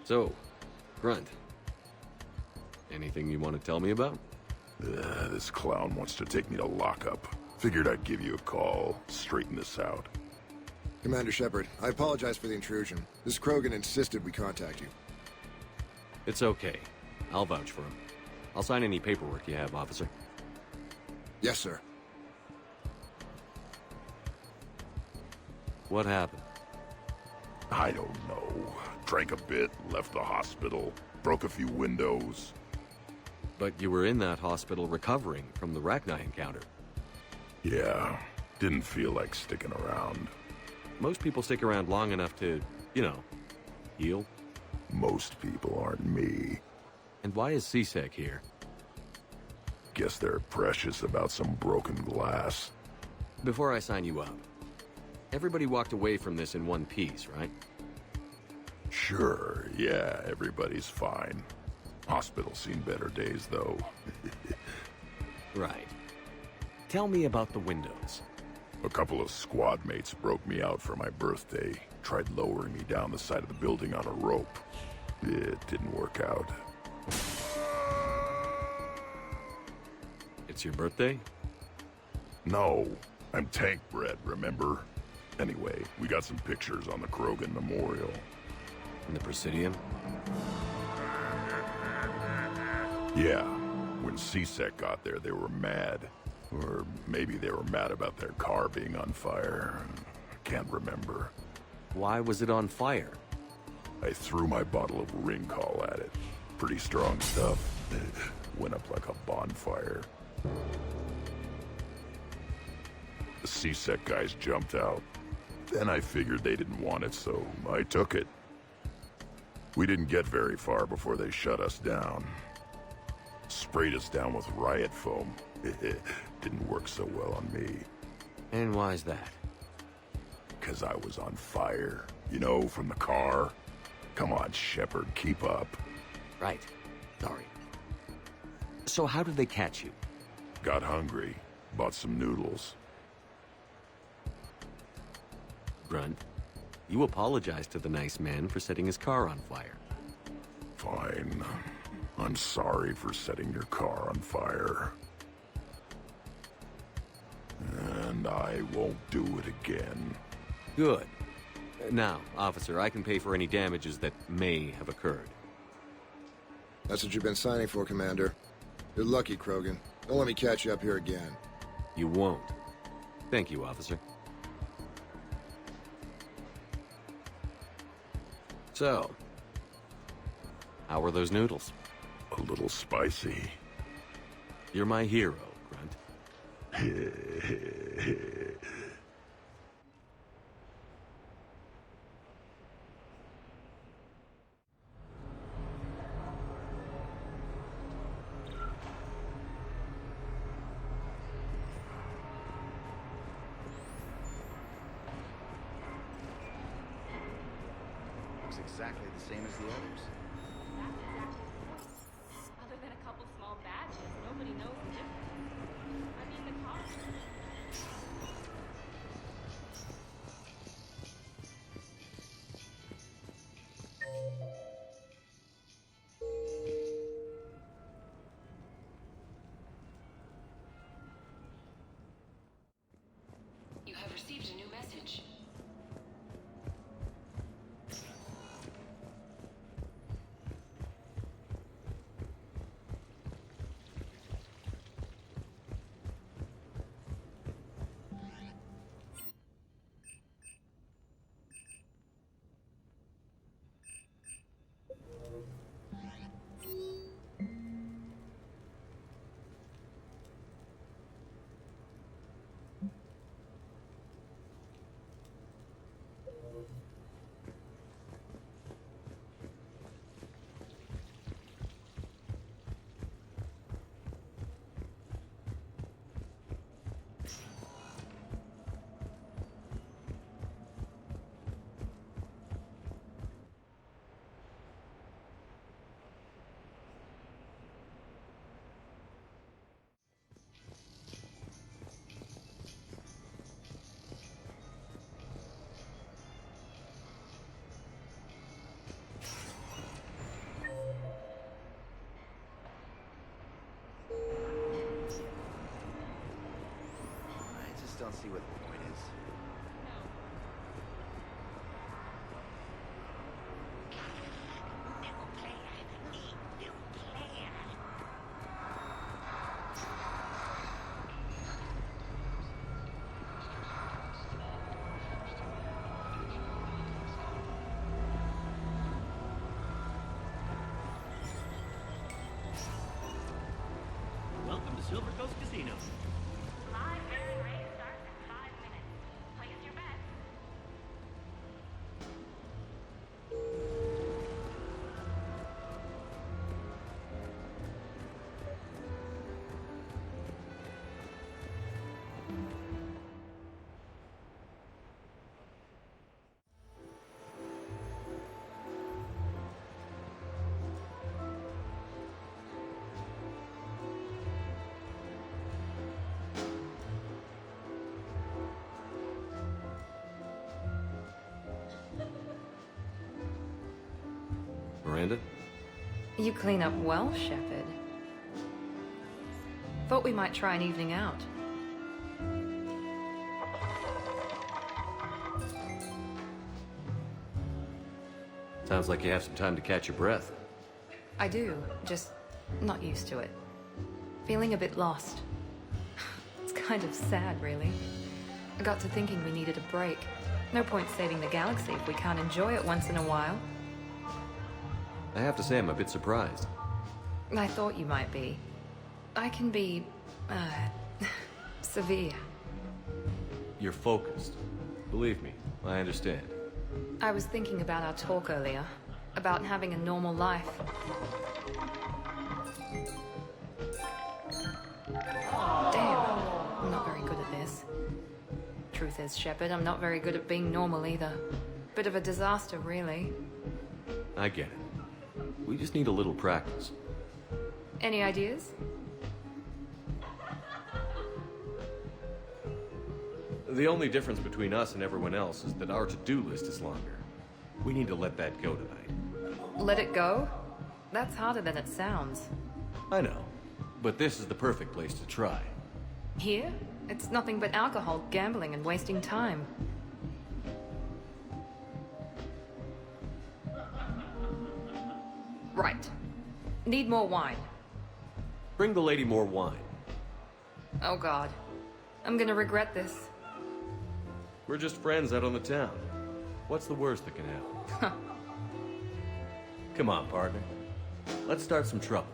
So, Grunt. Anything you want to tell me about? This clown wants to take me to lockup. Figured I'd give you a call, straighten this out. Commander Shepard, I apologize for the intrusion. This Krogan insisted we contact you. It's okay. I'll vouch for him. I'll sign any paperwork you have, officer. Yes, sir. What happened? I don't know. Drank a bit, left the hospital, broke a few windows. But you were in that hospital recovering from the Rachni encounter. Yeah, didn't feel like sticking around. Most people stick around long enough to, heal. Most people aren't me. And why is C-Sec here? Guess they're precious about some broken glass. Before I sign you up, everybody walked away from this in one piece, right? Sure, yeah, everybody's fine. Hospital's seen better days, though. Right. Tell me about the windows. A couple of squad mates broke me out for my birthday. Tried lowering me down the side of the building on a rope. It didn't work out. It's your birthday? No, I'm tank bred, remember? Anyway, we got some pictures on the Krogan Memorial. In the Presidium? Yeah, when C-Sec got there, they were mad. Or maybe they were mad about their car being on fire. I can't remember. Why was it on fire? I threw my bottle of Ringcall at it. Pretty strong stuff. Went up like a bonfire. The C-Sec guys jumped out. Then I figured they didn't want it, so I took it. We didn't get very far before they shut us down. Sprayed us down with riot foam. Didn't work so well on me. And why's that? 'Cause I was on fire. You know, from the car. Come on, Shepard, keep up. Right. Sorry. So how did they catch you? Got hungry. Bought some noodles. Grunt, you apologized to the nice man for setting his car on fire. Fine. I'm sorry for setting your car on fire. And I won't do it again. Good. Now, officer, I can pay for any damages that may have occurred. That's what you've been signing for, Commander. You're lucky, Krogan. Don't let me catch you up here again. You won't. Thank you, officer. So, how were those noodles? A little spicy. You're my hero, Grunt. Looks exactly the same as the others. Other than a couple small badges, nobody knows the difference. I mean, the car. You have received a new message. Don't see what the point is. Welcome to Silver Coast Casino. Live airing race starts in 5 minutes. Place your bets. Miranda? You clean up well, Shepard. Thought we might try an evening out. Sounds like you have some time to catch your breath. I do, just not used to it. Feeling a bit lost. It's kind of sad, really. I got to thinking we needed a break. No point saving the galaxy if we can't enjoy it once in a while. I have to say I'm a bit surprised. I thought you might be. I can be, severe. You're focused. Believe me, I understand. I was thinking about our talk earlier, about having a normal life. I'm not very good at this. Truth is, Shepard, I'm not very good at being normal either. Bit of a disaster, really. I get it. We just need a little practice. Any ideas? The only difference between us and everyone else is that our to-do list is longer. We need to let that go tonight. Let it go? That's harder than it sounds. I know, but this is the perfect place to try. Here? It's nothing but alcohol, gambling, and wasting time. Right. Need more wine. Bring the lady more wine. Oh god. I'm gonna regret this. We're just friends out on the town. What's the worst that can happen? Come on, partner. Let's start some trouble.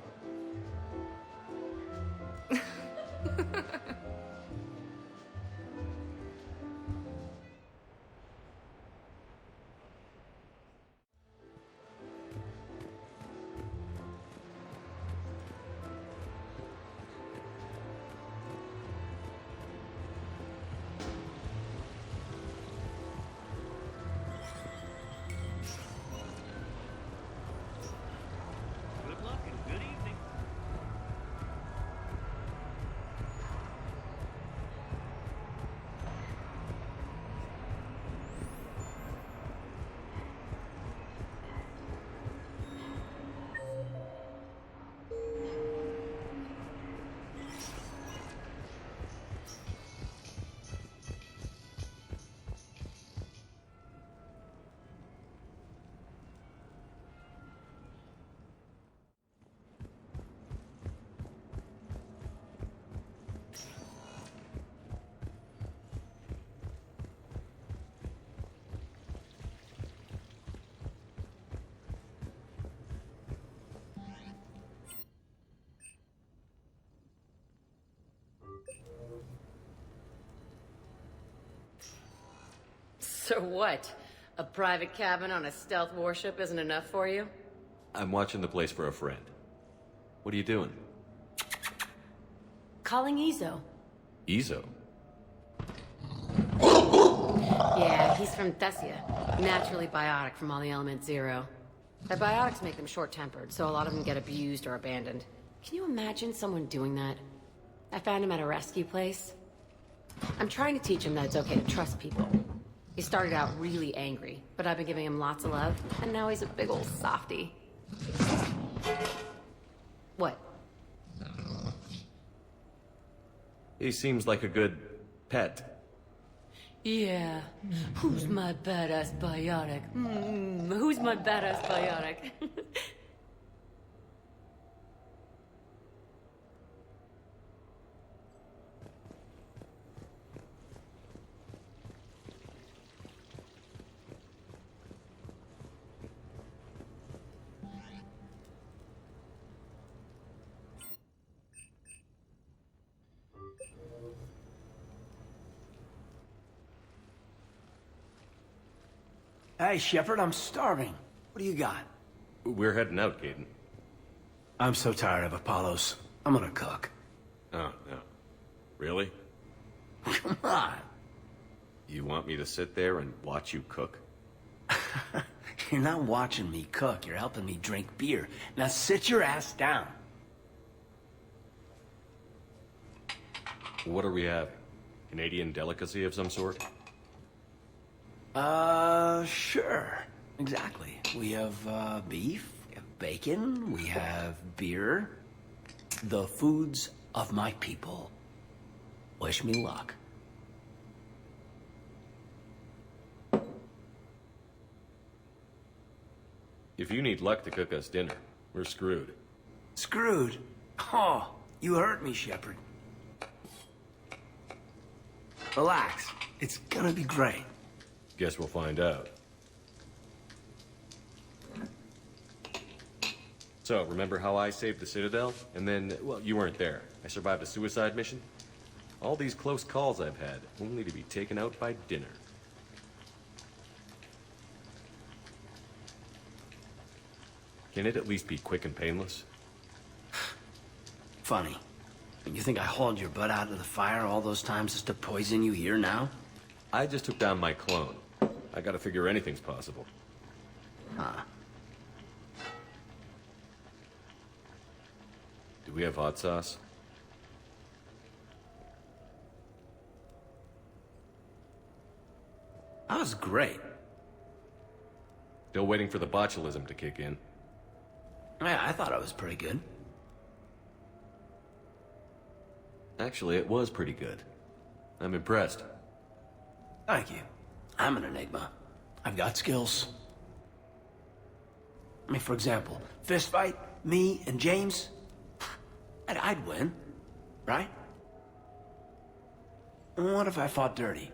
Good luck and good evening. So what? A private cabin on a stealth warship isn't enough for you? I'm watching the place for a friend. What are you doing? Calling Izo. Izo? Yeah, he's from Thessia. Naturally biotic from all the Element Zero. The biotics make them short-tempered, so a lot of them get abused or abandoned. Can you imagine someone doing that? I found him at a rescue place. I'm trying to teach him that it's okay to trust people. He started out really angry, but I've been giving him lots of love, and now he's a big old softie. What? He seems like a good pet. Yeah. Who's my badass biotic? Who's my badass biotic? Hey, Shepard, I'm starving. What do you got? We're heading out, Gaten. I'm so tired of Apollos. I'm gonna cook. Oh, no. Really? Come on. You want me to sit there and watch you cook? You're not watching me cook. You're helping me drink beer. Now sit your ass down. What are we having? Canadian delicacy of some sort? Sure. Exactly. We have, beef, we have bacon, we have beer. The foods of my people. Wish me luck. If you need luck to cook us dinner, we're screwed. Screwed? Oh, you hurt me, Shepard. Relax. It's gonna be great. Guess we'll find out. So, remember how I saved the Citadel? And then, well, you weren't there. I survived a suicide mission? All these close calls I've had, only to be taken out by dinner. Can it at least be quick and painless? Funny. You think I hauled your butt out of the fire all those times just to poison you here now? I just took down my clone. I gotta figure anything's possible. Huh. Do we have hot sauce? That was great. Still waiting for the botulism to kick in. Yeah, I thought I was pretty good. Actually, it was pretty good. I'm impressed. Thank you. I'm an enigma. I've got skills. I mean, for example, fist fight, me and James, I'd win, right? What if I fought dirty?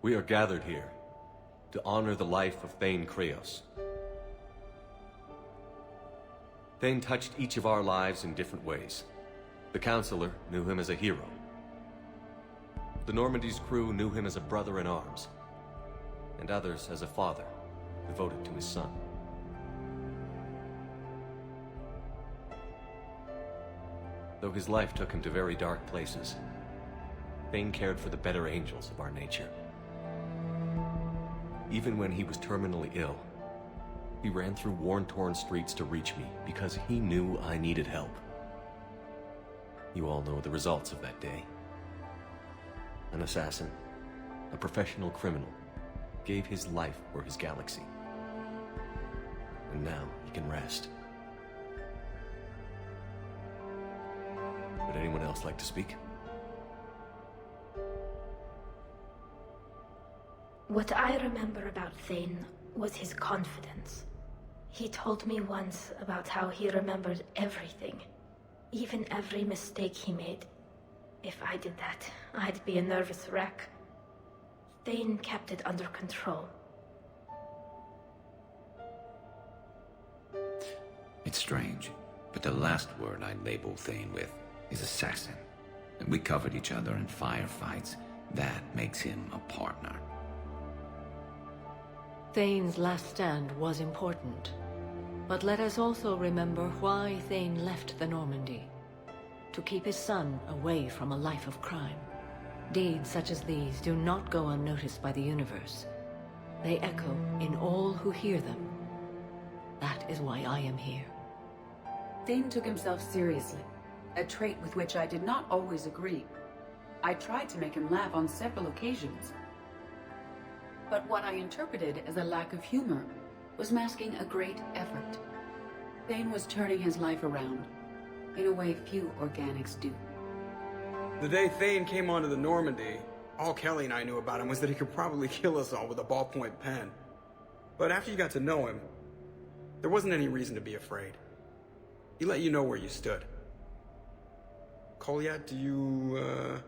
We are gathered here to honor the life of Thane Kreos. Thane touched each of our lives in different ways. The Counselor knew him as a hero. The Normandy's crew knew him as a brother in arms, and others as a father devoted to his son. Though his life took him to very dark places, Thane cared for the better angels of our nature. Even when he was terminally ill, he ran through worn-torn streets to reach me because he knew I needed help. You all know the results of that day. An assassin, a professional criminal, gave his life for his galaxy. And now he can rest. Would anyone else like to speak? What I remember about Thane was his confidence. He told me once about how he remembered everything, even every mistake he made. If I did that, I'd be a nervous wreck. Thane kept it under control. It's strange, but the last word I'd label Thane with is assassin. And we covered each other in firefights. That makes him a partner. Thane's last stand was important. But let us also remember why Thane left the Normandy. To keep his son away from a life of crime. Deeds such as these do not go unnoticed by the universe. They echo in all who hear them. That is why I am here. Thane took himself seriously, a trait with which I did not always agree. I tried to make him laugh on several occasions. But what I interpreted as a lack of humor was masking a great effort. Thane was turning his life around, in a way few organics do. The day Thane came onto the Normandy, all Kelly and I knew about him was that he could probably kill us all with a ballpoint pen. But after you got to know him, there wasn't any reason to be afraid. He let you know where you stood. Kolyat, do you,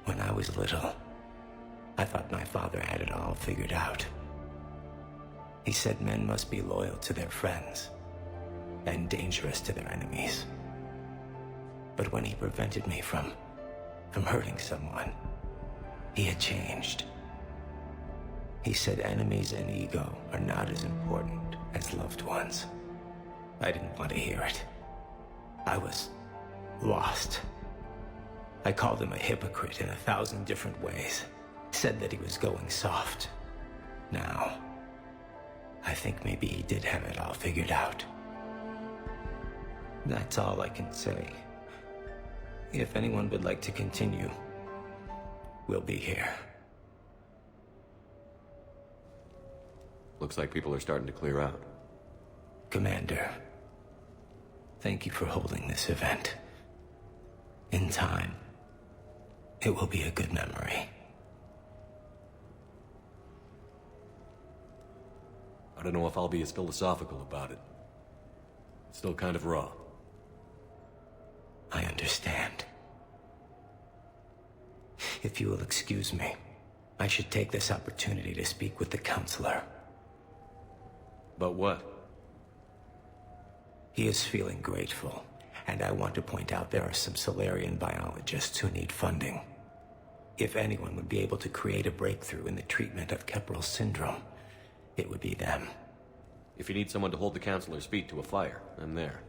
When I was little, I thought my father had it all figured out. He said men must be loyal to their friends and dangerous to their enemies. But when he prevented me from hurting someone, he had changed. He said enemies and ego are not as important as loved ones. I didn't want to hear it. I was lost. I called him a hypocrite in 1,000 different ways. Said that he was going soft. Now, I think maybe he did have it all figured out. That's all I can say. If anyone would like to continue, we'll be here. Looks like people are starting to clear out. Commander, thank you for holding this event. In time, it will be a good memory. I don't know if I'll be as philosophical about it. It's still kind of raw. I understand. If you will excuse me, I should take this opportunity to speak with the counselor. About what? He is feeling grateful, and I want to point out there are some Solarian biologists who need funding. If anyone would be able to create a breakthrough in the treatment of Kepral syndrome, it would be them. If you need someone to hold the counselor's feet to a fire, I'm there.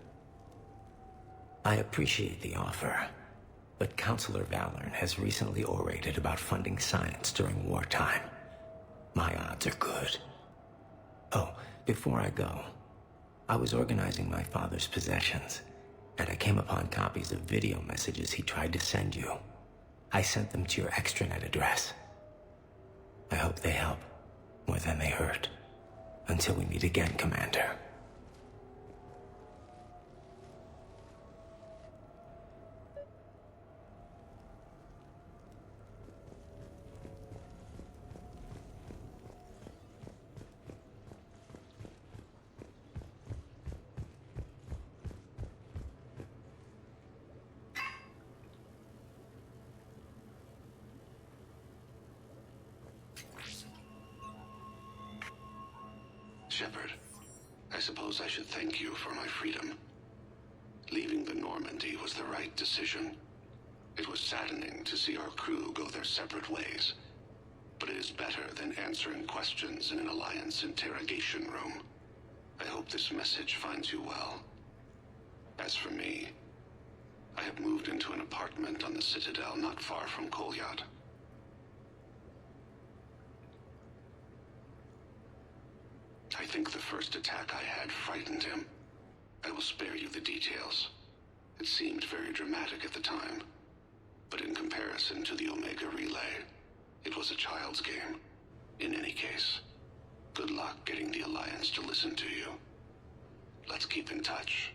I appreciate the offer, but Counselor Valorn has recently orated about funding science during wartime. My odds are good. Oh, before I go, I was organizing my father's possessions, and I came upon copies of video messages he tried to send you. I sent them to your extranet address. I hope they help more than they hurt. Until we meet again, Commander. Shepard, I suppose I should thank you for my freedom. Leaving the Normandy was the right decision. It was saddening to see our crew go their separate ways, but it is better than answering questions in an Alliance interrogation room. I hope this message finds you well. As for me, I have moved into an apartment on the Citadel not far from Kolyat. I think the first attack I had frightened him. I will spare you the details. It seemed very dramatic at the time, but in comparison to the Omega Relay, it was a child's game. In any case, good luck getting the Alliance to listen to you. Let's keep in touch.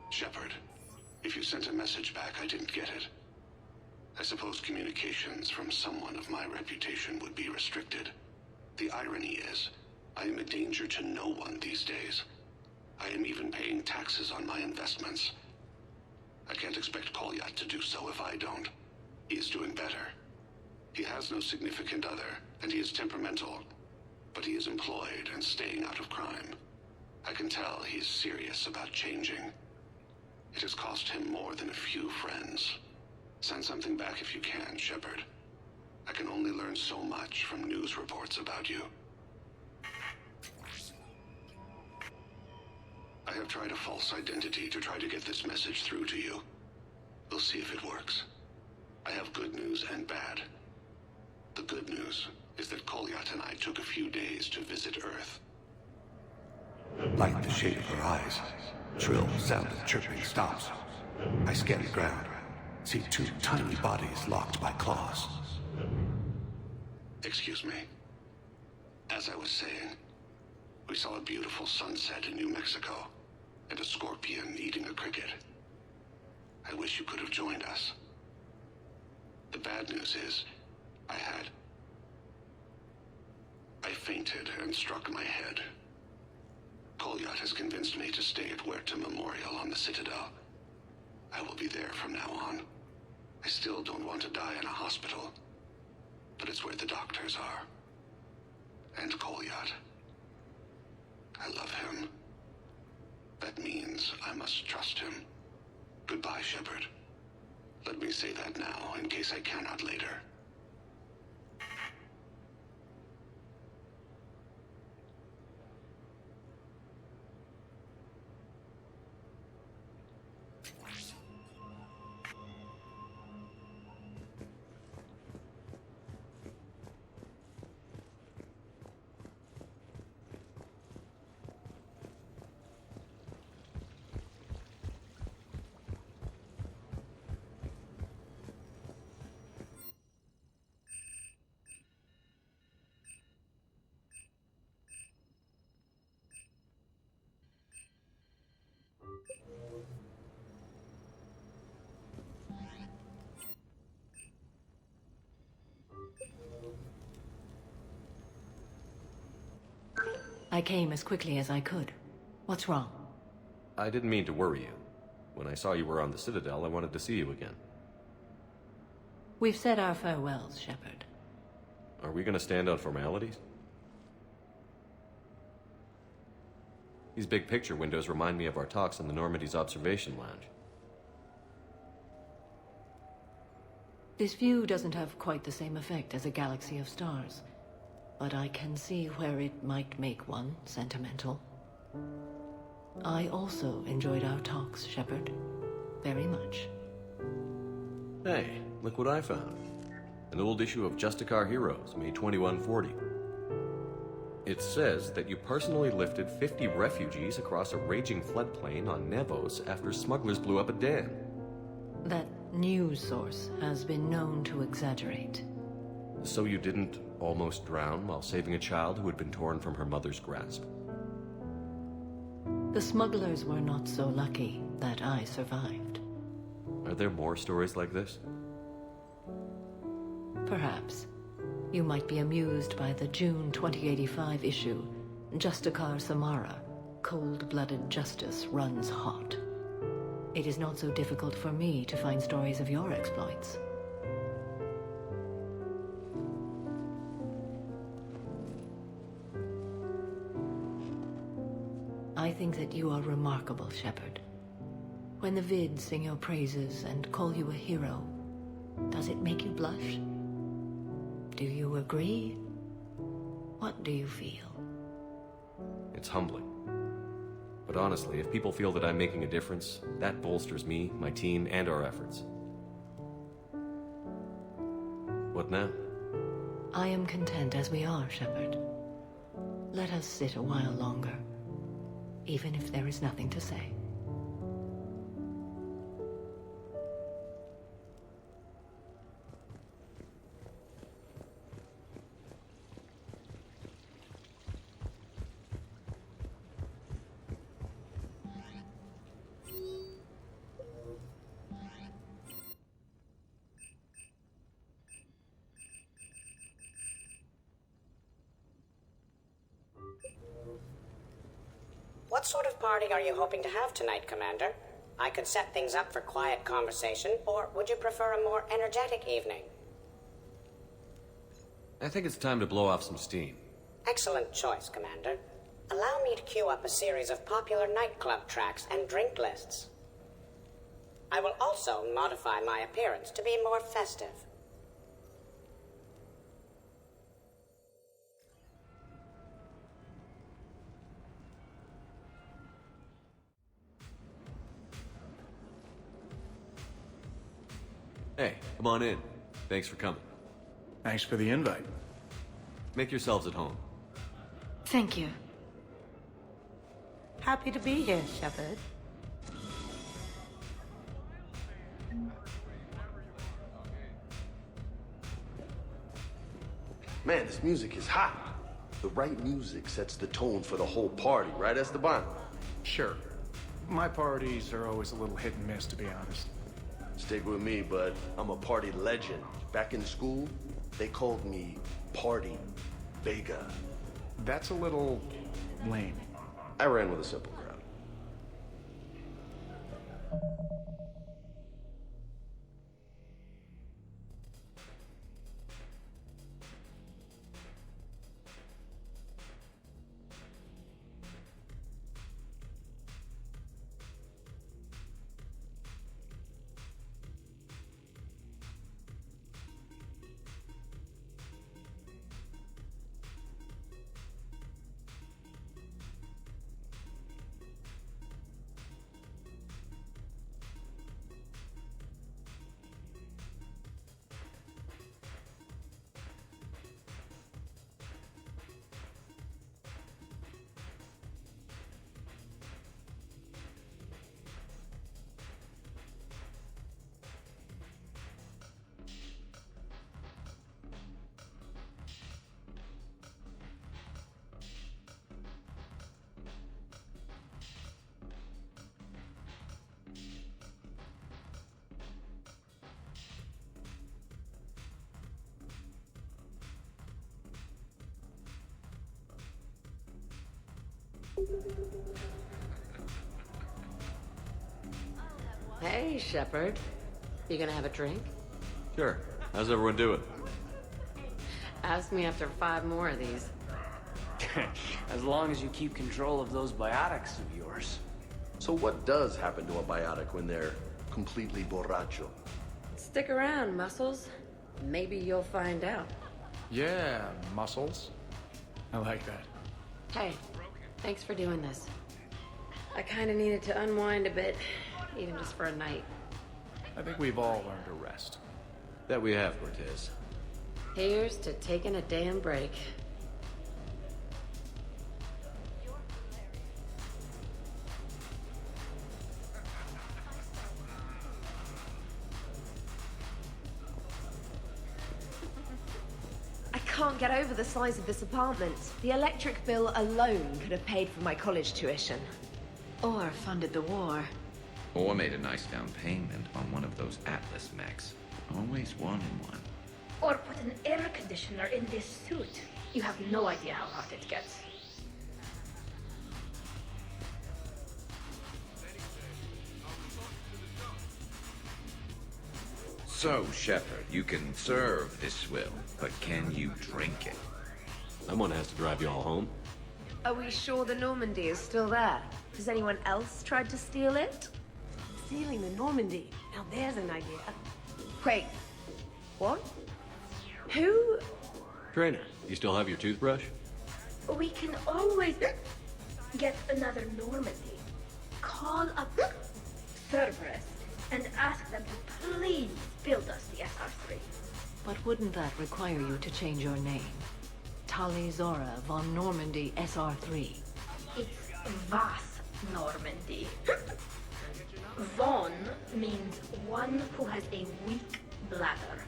Shepard, if you sent a message back, I didn't get it. I suppose communications from someone of my reputation would be restricted. The irony is, I am a danger to no one these days. I am even paying taxes on my investments. I can't expect Kolyat to do so if I don't. He is doing better. He has no significant other, and he is temperamental, but he is employed and staying out of crime. I can tell he is serious about changing. It has cost him more than a few friends. Send something back if you can, Shepard. I can only learn so much from news reports about you. I have tried a false identity to try to get this message through to you. We'll see if it works. I have good news and bad. The good news is that Kolyat and I took a few days to visit Earth. Like the shade of her eyes, shrill sound of chirping stops. I scan the ground. See two tiny bodies locked by claws. Excuse me. As I was saying, we saw a beautiful sunset in New Mexico, and a scorpion eating a cricket. I wish you could have joined us. The bad news is, I fainted and struck my head. Kolyat has convinced me to stay at Huerta Memorial on the Citadel. I will be there from now on. I still don't want to die in a hospital, but it's where the doctors are. And Kolyat. I love him. That means I must trust him. Goodbye, Shepard. Let me say that now, in case I cannot later. I came as quickly as I could. What's wrong? I didn't mean to worry you. When I saw you were on the Citadel, I wanted to see you again. We've said our farewells, Shepard. Are we gonna stand on formalities? These big picture windows remind me of our talks in the Normandy's observation lounge. This view doesn't have quite the same effect as a galaxy of stars, but I can see where it might make one sentimental. I also enjoyed our talks, Shepard. Very much. Hey, look what I found. An old issue of Justicar Heroes, May 2140. It says that you personally lifted 50 refugees across a raging floodplain on Nevos after smugglers blew up a dam. That news source has been known to exaggerate. So you didn't almost drown while saving a child who had been torn from her mother's grasp? The smugglers were not so lucky that I survived. Are there more stories like this? Perhaps. You might be amused by the June 2085 issue, Justicar Samara, Cold-Blooded Justice Runs Hot. It is not so difficult for me to find stories of your exploits. I think that you are remarkable, Shepard. When the Vids sing your praises and call you a hero, does it make you blush? Do you agree? What do you feel? It's humbling. But honestly, if people feel that I'm making a difference, that bolsters me, my team, and our efforts. What now? I am content as we are, Shepard. Let us sit a while longer, even if there is nothing to say. What sort of party are you hoping to have tonight, Commander? I could set things up for quiet conversation, or would you prefer a more energetic evening? I think it's time to blow off some steam. Excellent choice, Commander. Allow me to queue up a series of popular nightclub tracks and drink lists. I will also modify my appearance to be more festive. Hey, come on in. Thanks for coming. Thanks for the invite. Make yourselves at home. Thank you. Happy to be here, Shepard. Man, this music is hot. The right music sets the tone for the whole party, right, Esteban? Sure. My parties are always a little hit and miss, to be honest. Stick with me, bud. I'm a party legend. Back in school, they called me Party Vega. That's a little lame. I ran with a simple crowd. Hey, Shepard. You gonna have a drink? Sure. How's everyone doing? Ask me after 5 more of these. As long as you keep control of those biotics of yours. So what does happen to a biotic when they're completely borracho? Stick around, Muscles. Maybe you'll find out. Yeah, muscles. I like that. Hey, thanks for doing this. I kinda needed to unwind a bit, even just for a night. I think we've all learned to rest. That we have, Cortez. Here's to taking a damn break. I can't get over the size of this apartment. The electric bill alone could have paid for my college tuition. Or funded the war. Or made a nice down payment on one of those Atlas mechs. Always wanted one. Or put an air conditioner in this suit. You have no idea how hot it gets. So, Shepard, you can serve this swill, but can you drink it? Someone has to drive you all home. Are we sure the Normandy is still there? Has anyone else tried to steal it? Stealing the Normandy? Now there's an idea. Wait. What? Who? Trainer, you still have your toothbrush? We can always get another Normandy. Call up Cerberus and ask them to please build us the SR3. But wouldn't that require you to change your name? Tali Zora von Normandy SR3. It's Vas Normandy. Von means one who has a weak bladder,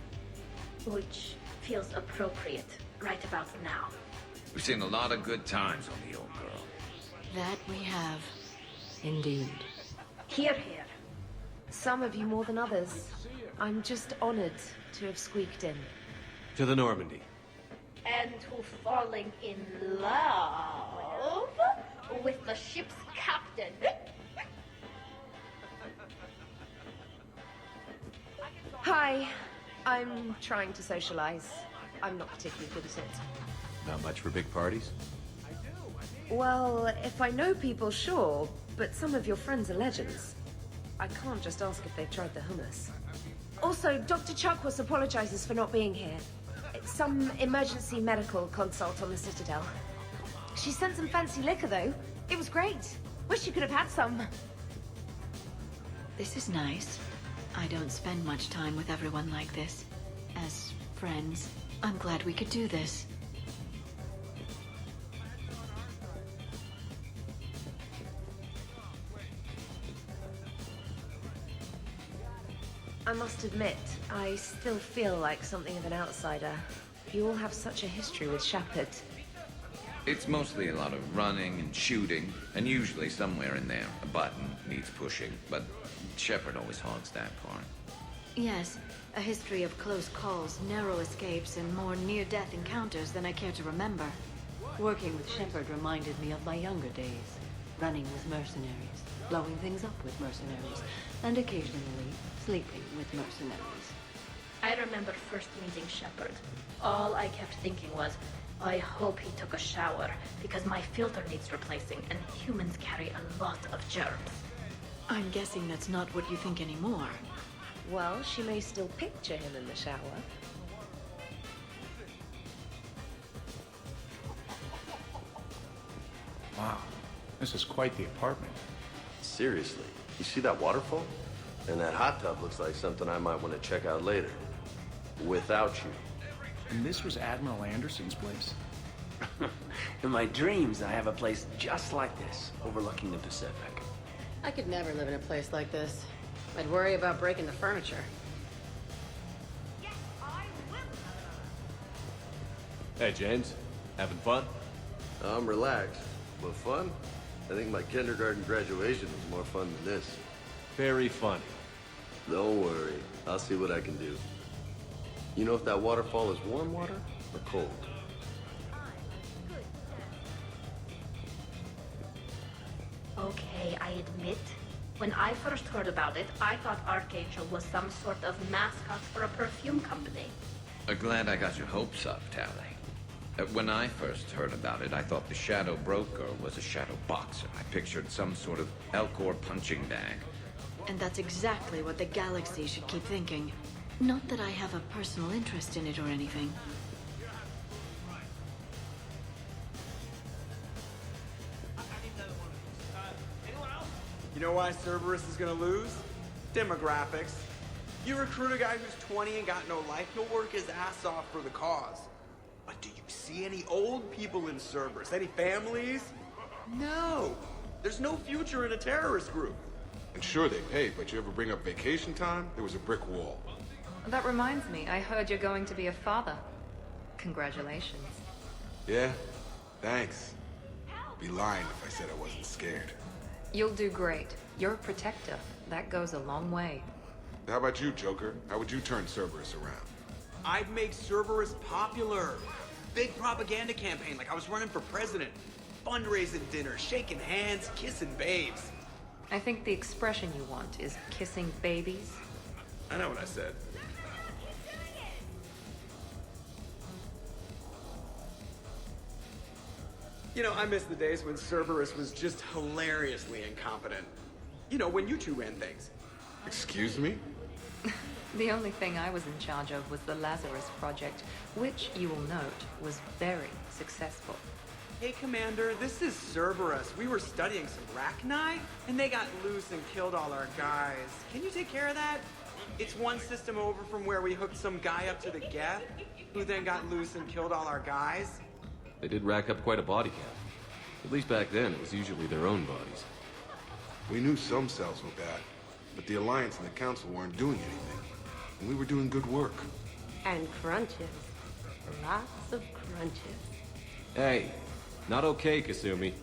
which feels appropriate right about now. We've seen a lot of good times on the old girl. That we have. Indeed. Hear, hear. Some of you more than others. I'm just honored to have squeaked in. To the Normandy. And to falling in love with the ship's captain. Hi. I'm trying to socialize. I'm not particularly good at it. Not much for big parties? Well, if I know people, sure. But some of your friends are legends. I can't just ask if they've tried the hummus. Also, Dr. Chuckworth apologizes for not being here. It's some emergency medical consult on the Citadel. She sent some fancy liquor, though. It was great. Wish you could have had some. This is nice. I don't spend much time with everyone like this. As friends, I'm glad we could do this. I must admit, I still feel like something of an outsider. You all have such a history with Shepard. It's mostly a lot of running and shooting, and usually somewhere in there, a button needs pushing, but Shepard always hogs that part. Yes, a history of close calls, narrow escapes, and more near-death encounters than I care to remember. Working with Shepard reminded me of my younger days. Running with mercenaries, blowing things up with mercenaries, and occasionally sleeping with mercenaries. I remember first meeting Shepard. All I kept thinking was, I hope he took a shower, because my filter needs replacing, and humans carry a lot of germs. I'm guessing that's not what you think anymore. Well, she may still picture him in the shower. Wow, this is quite the apartment. Seriously, you see that waterfall? And that hot tub looks like something I might want to check out later. Without you. And this was Admiral Anderson's place? In my dreams, I have a place just like this, overlooking the Pacific. I could never live in a place like this. I'd worry about breaking the furniture. Hey, James. Having fun? I'm relaxed. But fun? I think my kindergarten graduation was more fun than this. Very funny. Don't worry. I'll see what I can do. You know if that waterfall is warm water or cold? I admit, when I first heard about it, I thought Archangel was some sort of mascot for a perfume company. Glad I got your hopes up, Tally. When I first heard about it, I thought the Shadow Broker was a shadow boxer. I pictured some sort of Elcor punching bag. And that's exactly what the galaxy should keep thinking. Not that I have a personal interest in it or anything. You know why Cerberus is gonna lose? Demographics. You recruit a guy who's 20 and got no life, he'll work his ass off for the cause. But do you see any old people in Cerberus? Any families? No. There's no future in a terrorist group. And sure they pay, but you ever bring up vacation time, there was a brick wall. That reminds me, I heard you're going to be a father. Congratulations. Yeah? Thanks. Be lying if I said I wasn't scared. You'll do great. You're a protector. That goes a long way. How about you, Joker? How would you turn Cerberus around? I'd make Cerberus popular. Big propaganda campaign like I was running for president. Fundraising dinner, shaking hands, kissing babes. I think the expression you want is kissing babies. I know what I said. You know, I miss the days when Cerberus was just hilariously incompetent. You know, when you two ran things. Excuse me? The only thing I was in charge of was the Lazarus Project, which, you will note, was very successful. Hey, Commander, this is Cerberus. We were studying some Rachni, and they got loose and killed all our guys. Can you take care of that? It's one system over from where we hooked some guy up to the Geth, who then got loose and killed all our guys. They did rack up quite a body count. At least back then, it was usually their own bodies. We knew some cells were bad, but the Alliance and the Council weren't doing anything. And we were doing good work. And crunches. Lots of crunches. Hey, not okay, Kasumi.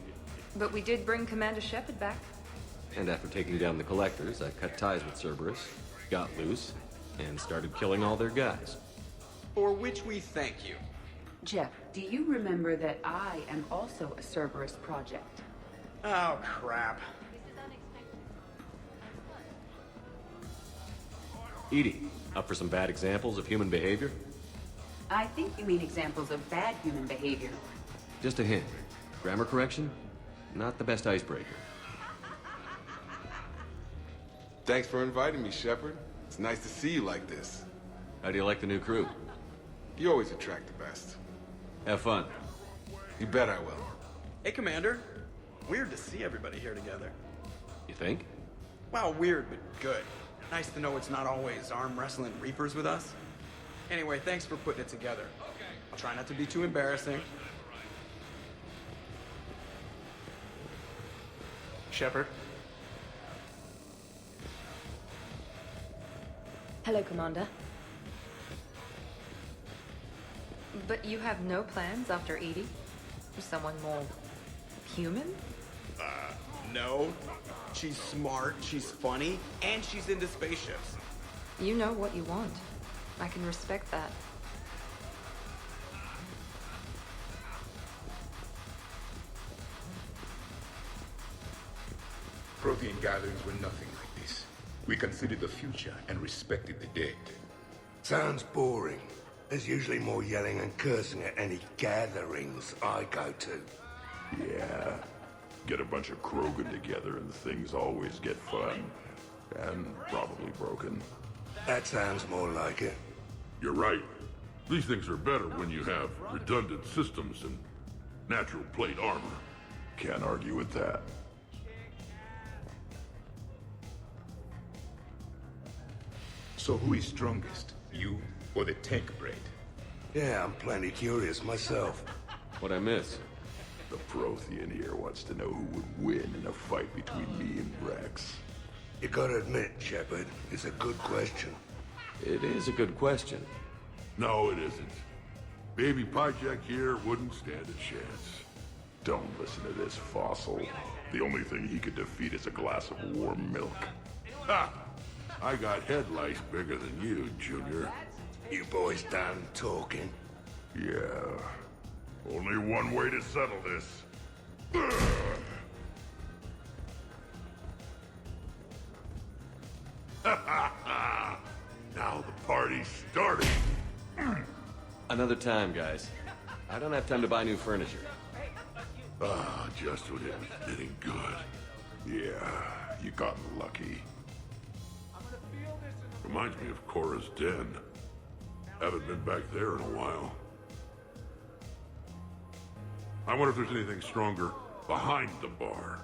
But we did bring Commander Shepard back. And after taking down the Collectors, I cut ties with Cerberus, got loose, and started killing all their guys. For which we thank you. Jeff, do you remember that I am also a Cerberus project? Oh, crap. Edie, up for some bad examples of human behavior? I think you mean examples of bad human behavior. Just a hint. Grammar correction? Not the best icebreaker. Thanks for inviting me, Shepard. It's nice to see you like this. How do you like the new crew? You always attract the best. Have fun. You bet I will. Hey, Commander. Weird to see everybody here together. You think? Well, weird, but good. Nice to know it's not always arm wrestling reapers with us. Anyway, thanks for putting it together. I'll try not to be too embarrassing. Shepard? Hello, Commander. But you have no plans after Edie? Someone more human? No. She's smart, she's funny, and she's into spaceships. You know what you want. I can respect that. Prothean gatherings were nothing like this. We considered the future and respected the dead. Sounds boring. There's usually more yelling and cursing at any gatherings I go to. Yeah. Get a bunch of Krogan together and things always get fun. And probably broken. That sounds more like it. You're right. These things are better when you have redundant systems and natural plate armor. Can't argue with that. So who is strongest? You or the tech braid? Yeah, I'm plenty curious myself. What'd I miss? The Prothean here wants to know who would win in a fight between me and Rex. You gotta admit, Shepard, it's a good question. It is a good question. No, it isn't. Baby Pyjak here wouldn't stand a chance. Don't listen to this fossil. The only thing he could defeat is a glass of warm milk. Ha! I got head lice bigger than you, Junior. You boys done talking? Yeah. Only one way to settle this. Now the party's starting. Another time, guys. I don't have time to buy new furniture. Ah, just when it was getting good. Yeah, you got lucky. Reminds me of Cora's den. Haven't been back there in a while. I wonder if there's anything stronger behind the bar.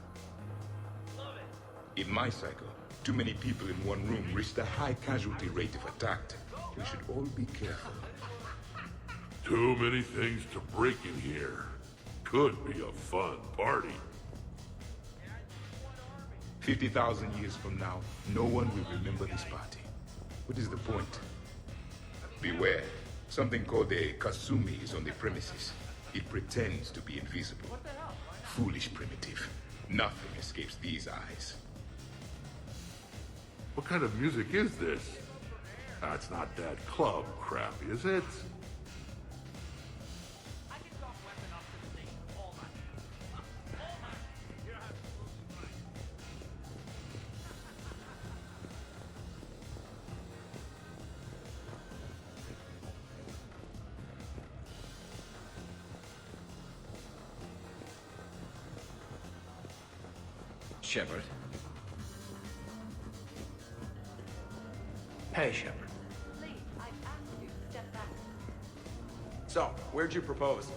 In my cycle, too many people in one room risk a high casualty rate if attacked. We should all be careful. Too many things to break in here. Could be a fun party. 50,000 years from now, no one will remember this party. What is the point? Beware. Something called a Kasumi is on the premises. It pretends to be invisible. Foolish primitive. Nothing escapes these eyes. What kind of music is this? That's not that club crap, is it? Shepard. Hey, Shepard. So, where'd you propose?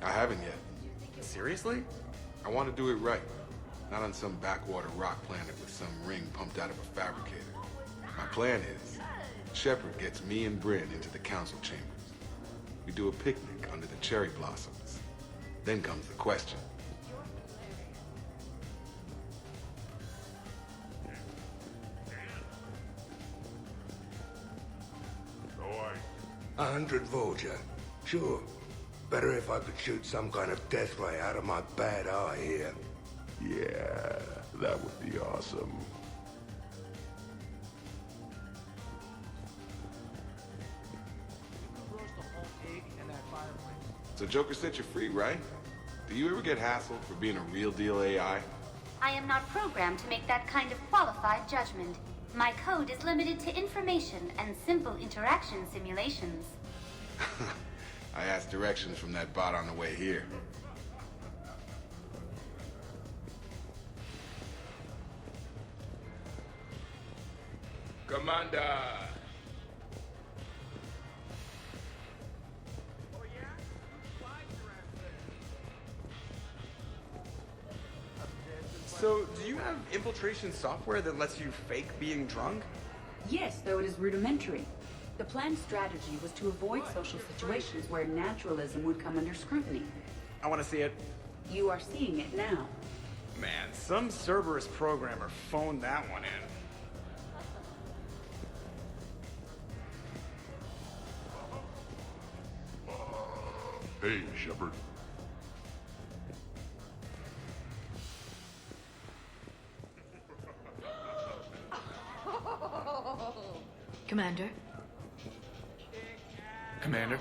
I haven't yet. Seriously? I want to do it right. Not on some backwater rock planet with some ring pumped out of a fabricator. My plan is, Shepard gets me and Bryn into the council chambers. We do a picnic under the cherry blossoms. Then comes the question. A 100 Vulture. Sure. Better if I could shoot some kind of death ray out of my bad eye here. Yeah, that would be awesome. So Joker set you free, right? Do you ever get hassled for being a real deal AI? I am not programmed to make that kind of qualified judgment. My code is limited to information and simple interaction simulations. I asked directions from that bot on the way here. Commander! So, do you have infiltration software that lets you fake being drunk? Yes, though it is rudimentary. The planned strategy was to avoid social situations where naturalism would come under scrutiny. I want to see it. You are seeing it now. Man, some Cerberus programmer phoned that one in. Hey, Shepard. Commander? Commander?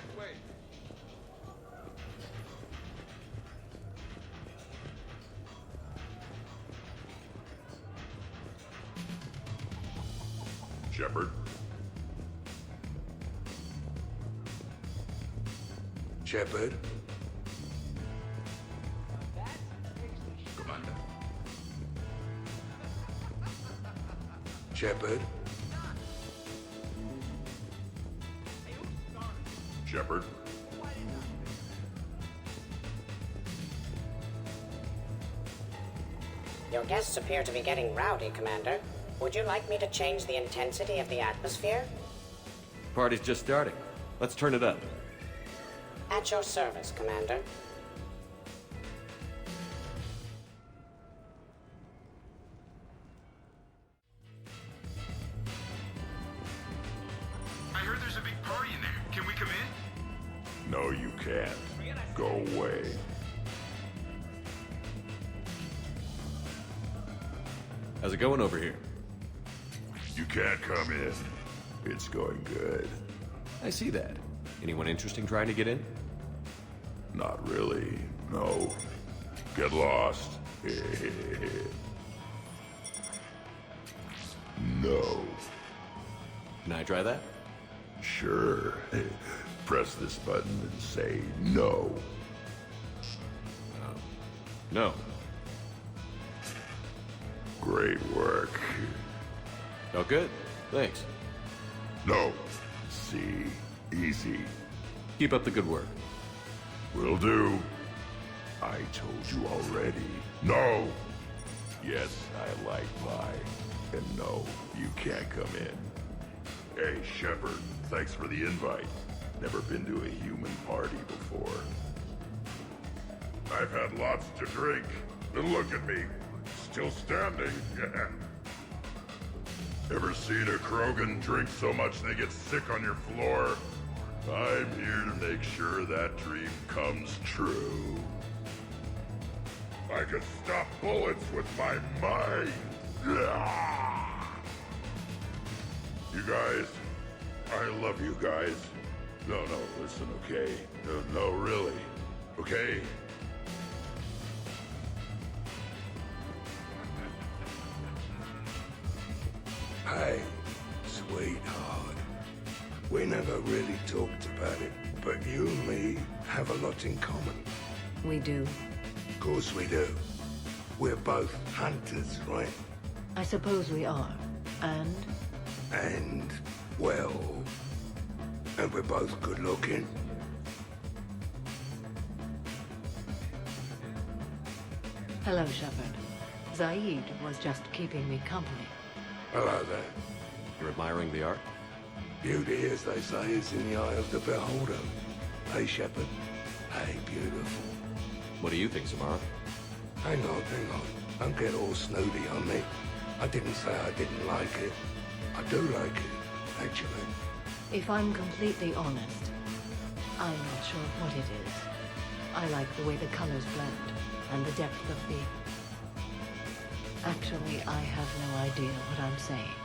Shepard. Shepard? Commander. Shepard? Shepard. Your guests appear to be getting rowdy, Commander. Would you like me to change the intensity of the atmosphere? Party's just starting. Let's turn it up. At your service, Commander. I heard there's a big party in there. Can we come in? No, you can't. Go away. How's it going over here? You can't come in. It's going good. I see that. Anyone interesting trying to get in? Not really. No. Get lost. No. Can I try that? Sure. Press this button and say no. No. Great work. Oh, good. Thanks. No. See? Easy. Keep up the good work. Will do. I told you already. No! Yes, I like lie. And no, you can't come in. Hey, Shepard, thanks for the invite. Never been to a human party before. I've had lots to drink. But look at me. Still standing. Ever seen a Krogan drink so much they get sick on your floor? I'm here to make sure that dream comes true. I can stop bullets with my mind. You guys, I love you guys. No, listen, okay? No, really. Okay? Hey, sweetheart. We never really talked about it, but you and me have a lot in common. We do. Of course we do. We're both hunters, right? I suppose we are. And? And, well... And we're both good looking. Hello, Shepard. Zaid was just keeping me company. Hello there. You're admiring the art? Beauty, as they say, is in the eye of the beholder. Hey, Shepard. Hey, beautiful. What do you think, Samara? Hang on. Don't get all snooty on me. I didn't say I didn't like it. I do like it, actually. If I'm completely honest, I'm not sure what it is. I like the way the colors blend, and the depth of the... Actually, I have no idea what I'm saying.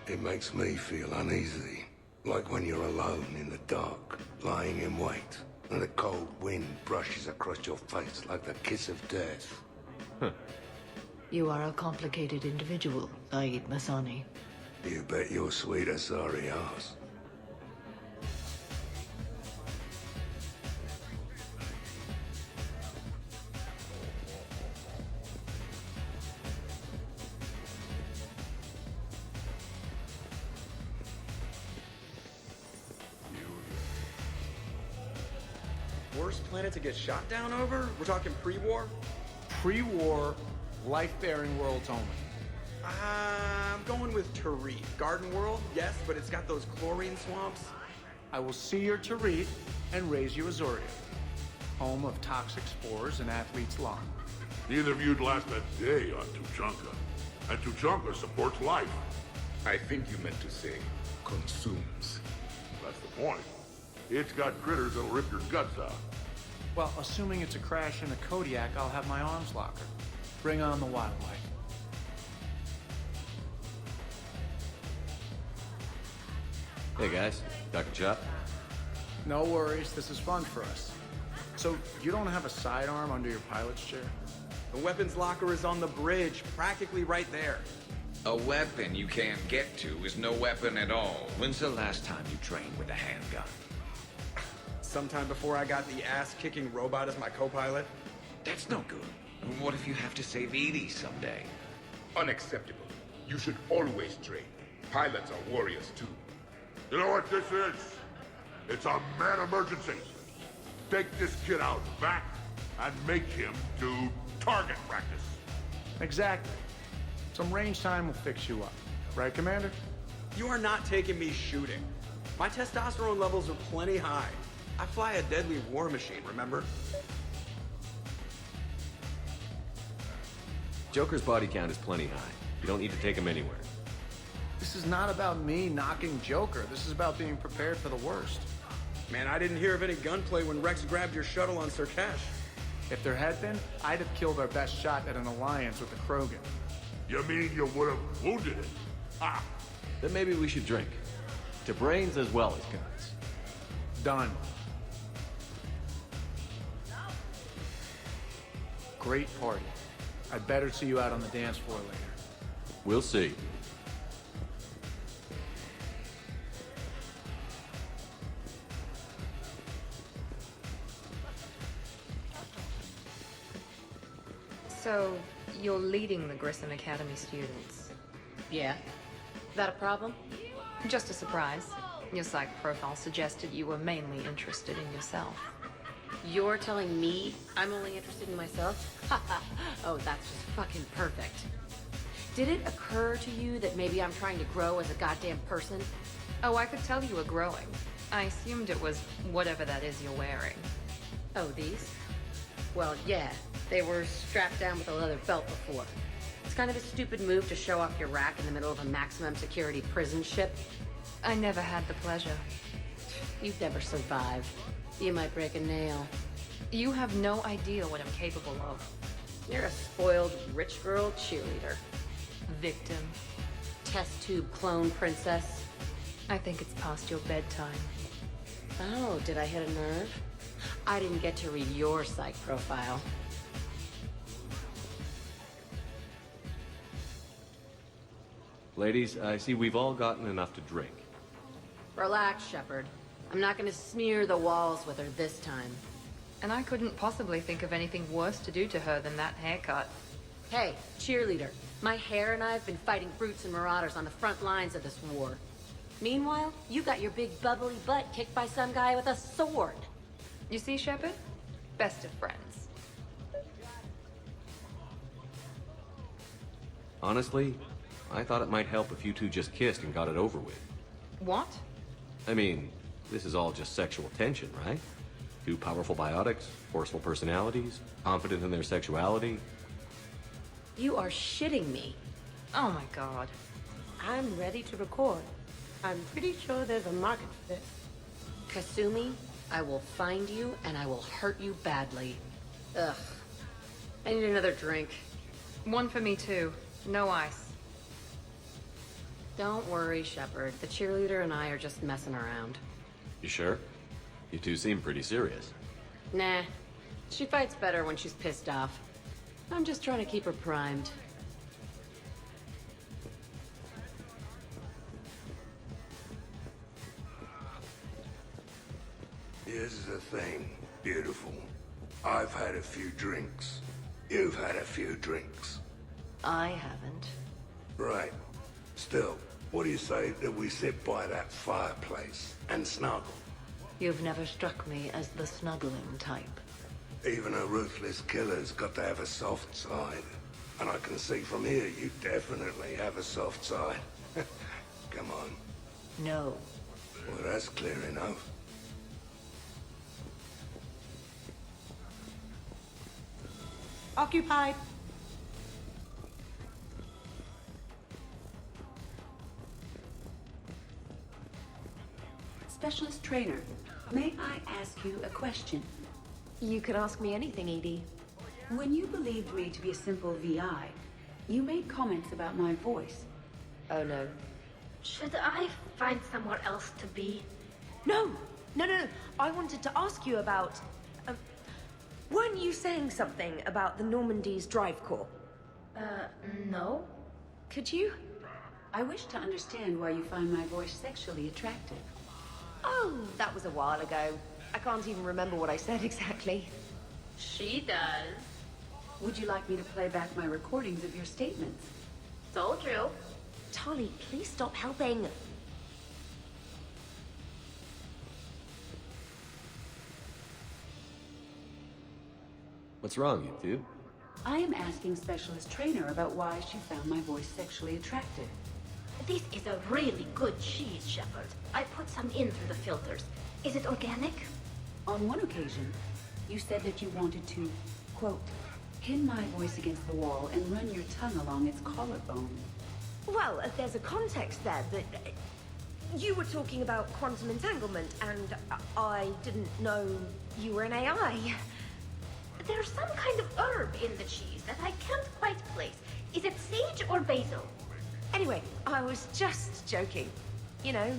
It makes me feel uneasy. Like when you're alone in the dark, lying in wait, and the cold wind brushes across your face like the kiss of death. You are a complicated individual, Zaid Masani. You bet your sweet Asari ass. Worst planet to get shot down over? We're talking pre-war? Pre-war, life-bearing worlds only. I'm going with Tarit. Garden World, yes, but it's got those chlorine swamps. I will see your Tarit and raise you Azoria, home of toxic spores and athlete's lung. Neither of you'd last a day on Tuchanka. And Tuchanka supports life. I think you meant to say consumes. That's the point. It's got critters that'll rip your guts out. Well, assuming it's a crash in a Kodiak, I'll have my arms locker. Bring on the wildlife. Hey guys, Dr. Chop. No worries, this is fun for us. So, you don't have a sidearm under your pilot's chair? The weapons locker is on the bridge, practically right there. A weapon you can't get to is no weapon at all. When's the last time you trained with a handgun? Sometime before I got the ass-kicking robot as my co-pilot. That's no good. What if you have to save Edie someday? Unacceptable. You should always train. Pilots are warriors too. You know what this is? It's a mad emergency. Take this kid out back and make him do target practice. Exactly. Some range time will fix you up. Right, Commander? You are not taking me shooting. My testosterone levels are plenty high. I fly a deadly war machine, remember? Joker's body count is plenty high. You don't need to take him anywhere. This is not about me knocking Joker. This is about being prepared for the worst. Man, I didn't hear of any gunplay when Rex grabbed your shuttle on Surkesh. If there had been, I'd have killed our best shot at an alliance with the Krogan. You mean you would have wounded it? Ah, then maybe we should drink. To brains as well as guns. Done. Great party. I'd better see you out on the dance floor later. We'll see. So, you're leading the Grissom Academy students? Yeah. That a problem? Just a surprise. Your psych profile suggested you were mainly interested in yourself. You're telling me I'm only interested in myself? Oh, that's just fucking perfect. Did it occur to you that maybe I'm trying to grow as a goddamn person? Oh, I could tell you were growing. I assumed it was whatever that is you're wearing. Oh, these? Well, yeah. They were strapped down with a leather belt before. It's kind of a stupid move to show off your rack in the middle of a maximum security prison ship. I never had the pleasure. You'd never survive. You might break a nail. You have no idea what I'm capable of. You're a spoiled rich girl cheerleader. Victim. Test tube clone princess. I think it's past your bedtime. Oh, did I hit a nerve? I didn't get to read your psych profile. Ladies, I see we've all gotten enough to drink. Relax, Shepard. I'm not gonna smear the walls with her this time. And I couldn't possibly think of anything worse to do to her than that haircut. Hey, cheerleader. My hair and I have been fighting brutes and marauders on the front lines of this war. Meanwhile, you got your big bubbly butt kicked by some guy with a sword. You see, Shepard? Best of friends. Honestly, I thought it might help if you two just kissed and got it over with. What? I mean, this is all just sexual tension, right? Two powerful biotics, forceful personalities, confident in their sexuality. You are shitting me. Oh my god. I'm ready to record. I'm pretty sure there's a market for this. Kasumi, I will find you and I will hurt you badly. Ugh. I need another drink. One for me too. No ice. Don't worry, Shepard. The cheerleader and I are just messing around. You sure? You two seem pretty serious. Nah. She fights better when she's pissed off. I'm just trying to keep her primed. Here's the thing, beautiful. I've had a few drinks. You've had a few drinks. I haven't. Right. Still, what do you say that we sit by that fireplace and snuggle? You've never struck me as the snuggling type. Even a ruthless killer's got to have a soft side. And I can see from here you definitely have a soft side. Come on. No. Well, that's clear enough. Occupied. Specialist trainer, may I ask you a question? You can ask me anything, Edie. When you believed me to be a simple VI, you made comments about my voice. Oh no. Should I find somewhere else to be? No! No. I wanted to ask you about... weren't you saying something about the Normandy's drive corps? No. Could you? I wish to understand why you find my voice sexually attractive. Oh, that was a while ago. I can't even remember what I said exactly. She does. Would you like me to play back my recordings of your statements? So true. Tali, please stop helping. What's wrong, you two? I am asking Specialist Trainer about why she found my voice sexually attractive. This is a really good cheese, Shepard. I put some in through the filters. Is it organic? On one occasion, you said that you wanted to, quote, pin my voice against the wall and run your tongue along its collarbone. Well, there's a context there that... you were talking about quantum entanglement, and I didn't know you were an AI. There's some kind of herb in the cheese that I can't quite place. Is it sage or basil? Anyway, I was just joking. You know,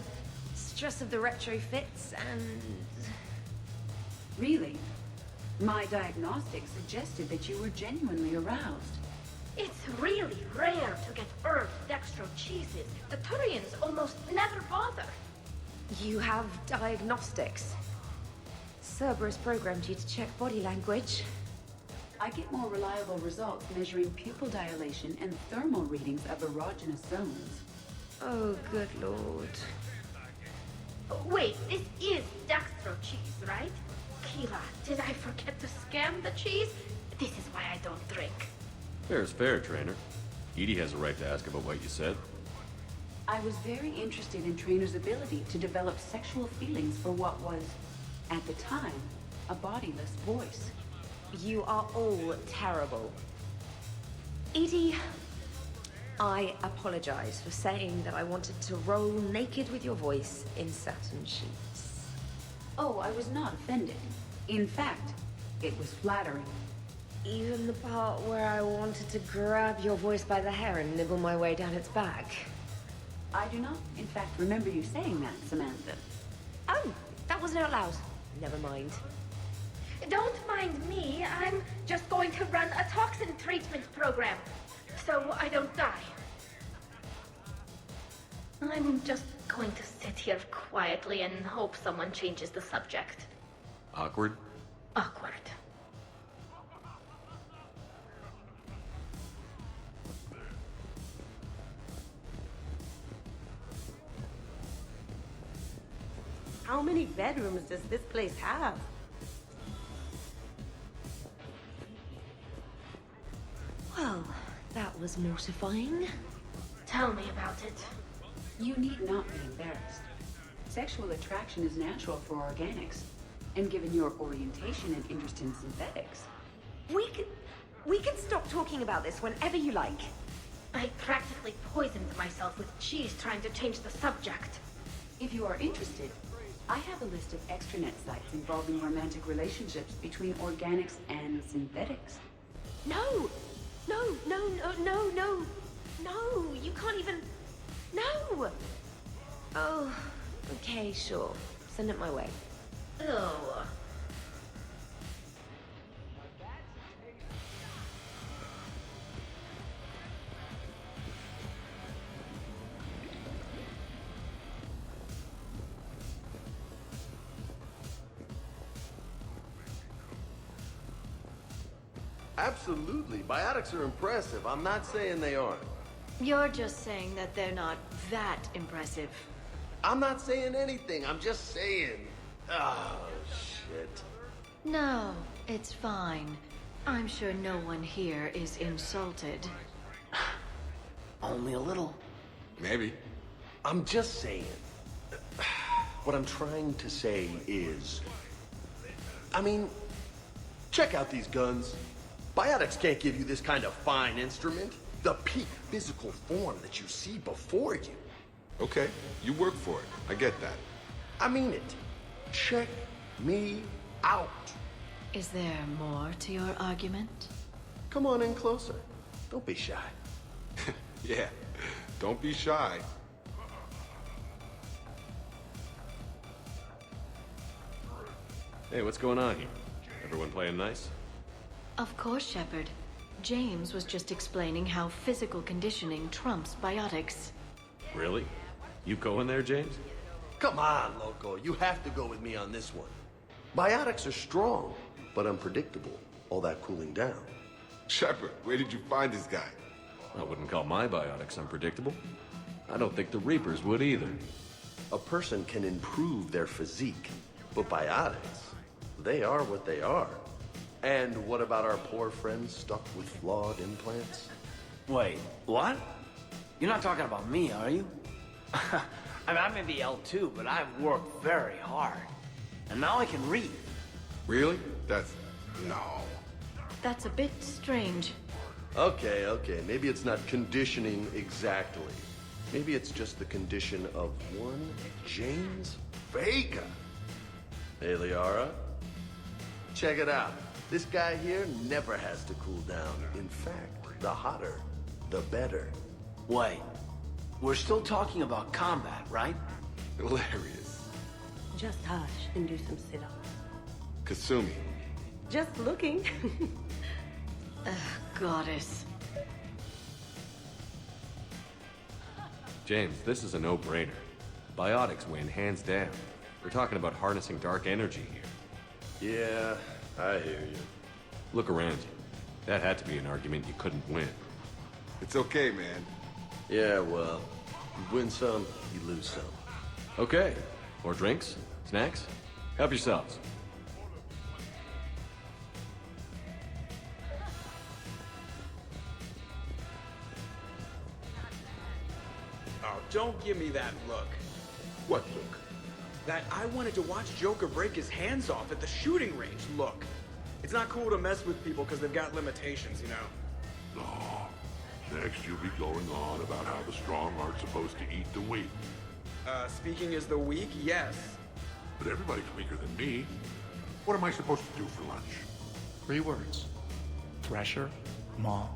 stress of the retrofits and... Really? My diagnostics suggested that you were genuinely aroused. It's really rare to get herb dextro cheeses. The Turians almost never bother. You have diagnostics. Cerberus programmed you to check body language. I get more reliable results measuring pupil dilation and thermal readings of erogenous zones. Oh, good lord. Wait, this is dextro cheese, right? Keela, did I forget to scan the cheese? This is why I don't drink. Fair is fair, Trainer. Edie has a right to ask about what you said. I was very interested in Trainer's ability to develop sexual feelings for what was, at the time, a bodiless voice. You are all terrible. Edie, I apologize for saying that I wanted to roll naked with your voice in satin sheets. Oh, I was not offended. In fact, it was flattering. Even the part where I wanted to grab your voice by the hair and nibble my way down its back. I do not, in fact, remember you saying that, Samantha. Oh, that wasn't out loud. Never mind. Don't mind me. I'm just going to run a toxin treatment program, so I don't die. I'm just going to sit here quietly and hope someone changes the subject. Awkward? Awkward. How many bedrooms does this place have? Well, that was mortifying. Tell me about it. You need not be embarrassed. Sexual attraction is natural for organics, and given your orientation and interest in synthetics. We can stop talking about this whenever you like. I practically poisoned myself with cheese trying to change the subject. If you are interested, I have a list of extranet sites involving romantic relationships between organics and synthetics. No! No, you can't even... No! Oh, okay, sure. Send it my way. Oh. Absolutely. Biotics are impressive. I'm not saying they aren't. You're just saying that they're not that impressive. I'm not saying anything. I'm just saying. Oh, shit. No, it's fine. I'm sure no one here is insulted. Only a little. Maybe. I'm just saying. What I'm trying to say is... I mean, check out these guns. Biotics can't give you this kind of fine instrument. The peak physical form that you see before you. Okay, you work for it. I get that. I mean it. Check me out. Is there more to your argument? Come on in closer. Don't be shy. Yeah, don't be shy. Hey, what's going on here? Everyone playing nice? Of course, Shepard. James was just explaining how physical conditioning trumps biotics. Really? You going there, James? Come on, Loco. You have to go with me on this one. Biotics are strong, but unpredictable. All that cooling down. Shepard, where did you find this guy? I wouldn't call my biotics unpredictable. I don't think the Reapers would either. A person can improve their physique, but biotics, they are what they are. And what about our poor friends stuck with flawed implants? Wait, what? You're not talking about me, are you? I mean, I may be L2, but I've worked very hard. And now I can read. Really? That's... no. That's a bit strange. Okay. Maybe it's not conditioning exactly. Maybe it's just the condition of one James Vega. Hey, Liara. Check it out. This guy here never has to cool down. In fact, the hotter, the better. Wait, we're still talking about combat, right? Hilarious. Just hush and do some sit-ups. Kasumi. Just looking. Goddess. James, this is a no-brainer. Biotics win, hands down. We're talking about harnessing dark energy here. Yeah, I hear you. Look around you. That had to be an argument you couldn't win. It's okay, man. Yeah, well, you win some, you lose some. Okay. More drinks? Snacks? Help yourselves. Oh, don't give me that look. What look? That I wanted to watch Joker break his hands off at the shooting range look. It's not cool to mess with people because they've got limitations, you know? No. Next you'll be going on about how the strong aren't supposed to eat the weak. Speaking as the weak, yes. But everybody's weaker than me. What am I supposed to do for lunch? 3 words. Thresher, Maw,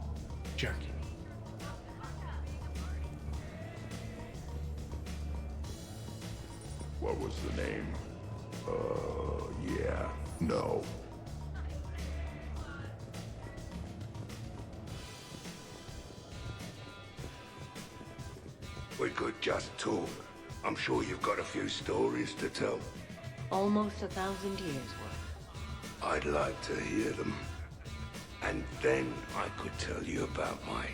Jerky. What was the name? Yeah, no. We could just talk. I'm sure you've got a few stories to tell. Almost 1,000 years worth. I'd like to hear them. And then I could tell you about my...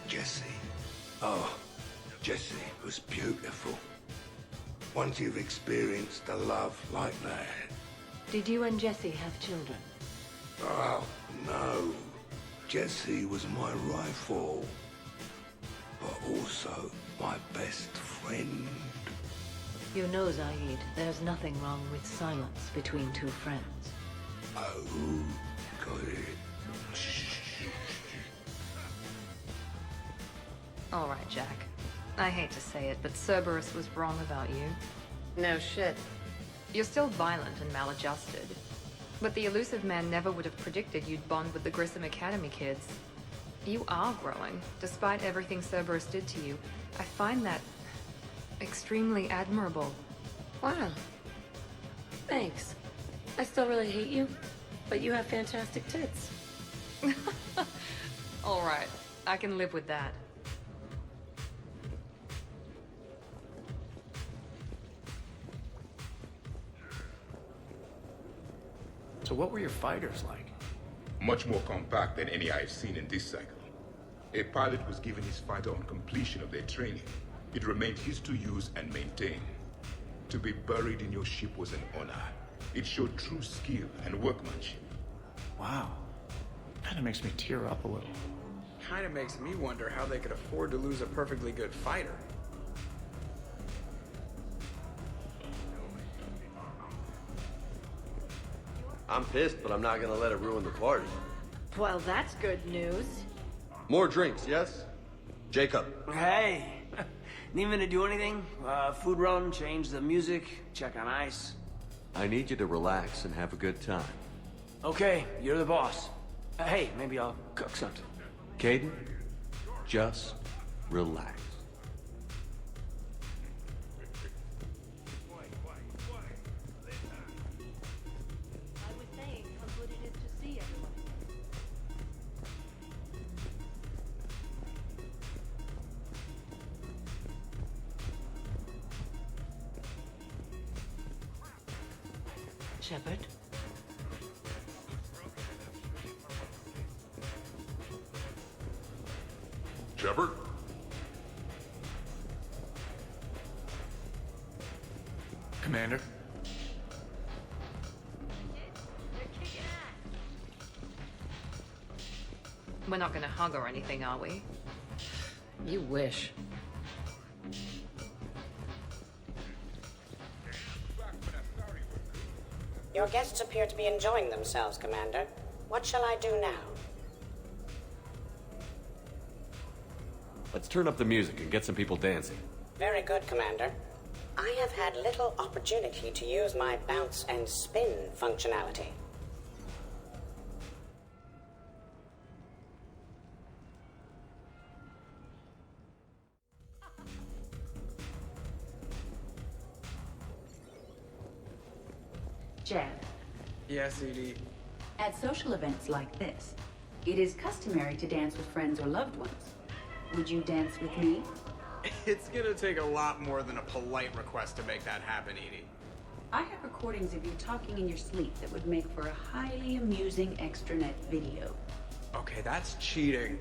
Jessie. Oh, Jessie was beautiful. Once you've experienced a love like that... Did you and Jessie have children? Oh, no. Jessie was my rifle. But also my best friend. You know, Zaid, there's nothing wrong with silence between 2 friends. Oh, got it. All right, Jack. I hate to say it, but Cerberus was wrong about you. No shit. You're still violent and maladjusted. But the Elusive Man never would have predicted you'd bond with the Grissom Academy kids. You are growing, despite everything Cerberus did to you. I find that extremely admirable. Wow. Thanks. I still really hate you, but you have fantastic tits. All right, I can live with that. So what were your fighters like? Much more compact than any I've seen in this cycle. A pilot was given his fighter on completion of their training. It remained his to use and maintain. To be buried in your ship was an honor. It showed true skill and workmanship. Wow. Kinda makes me tear up a little. Kinda makes me wonder how they could afford to lose a perfectly good fighter. I'm pissed, but I'm not gonna let it ruin the party. Well, that's good news. More drinks, yes? Jacob. Hey, need me to do anything? Food run, change the music, check on ice. I need you to relax and have a good time. Okay, you're the boss. Hey, maybe I'll cook something. Caden, just relax. Shepard? Shepard? Commander? We're not gonna hug or anything, are we? You wish. Your guests appear to be enjoying themselves, Commander. What shall I do now? Let's turn up the music and get some people dancing. Very good, Commander. I have had little opportunity to use my bounce and spin functionality. Jeb. Yes, Edie. At social events like this, it is customary to dance with friends or loved ones. Would you dance with me? It's gonna take a lot more than a polite request to make that happen, Edie. I have recordings of you talking in your sleep that would make for a highly amusing extranet video. Okay, that's cheating.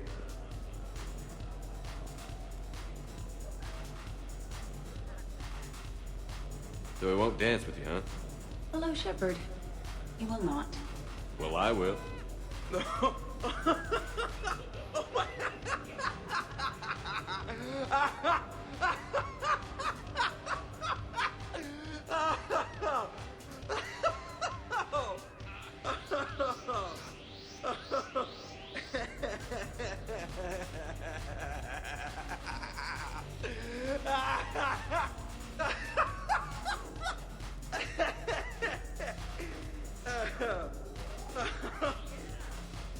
So he won't dance with you, huh? Hello, Shepard. You will not. Well, I will.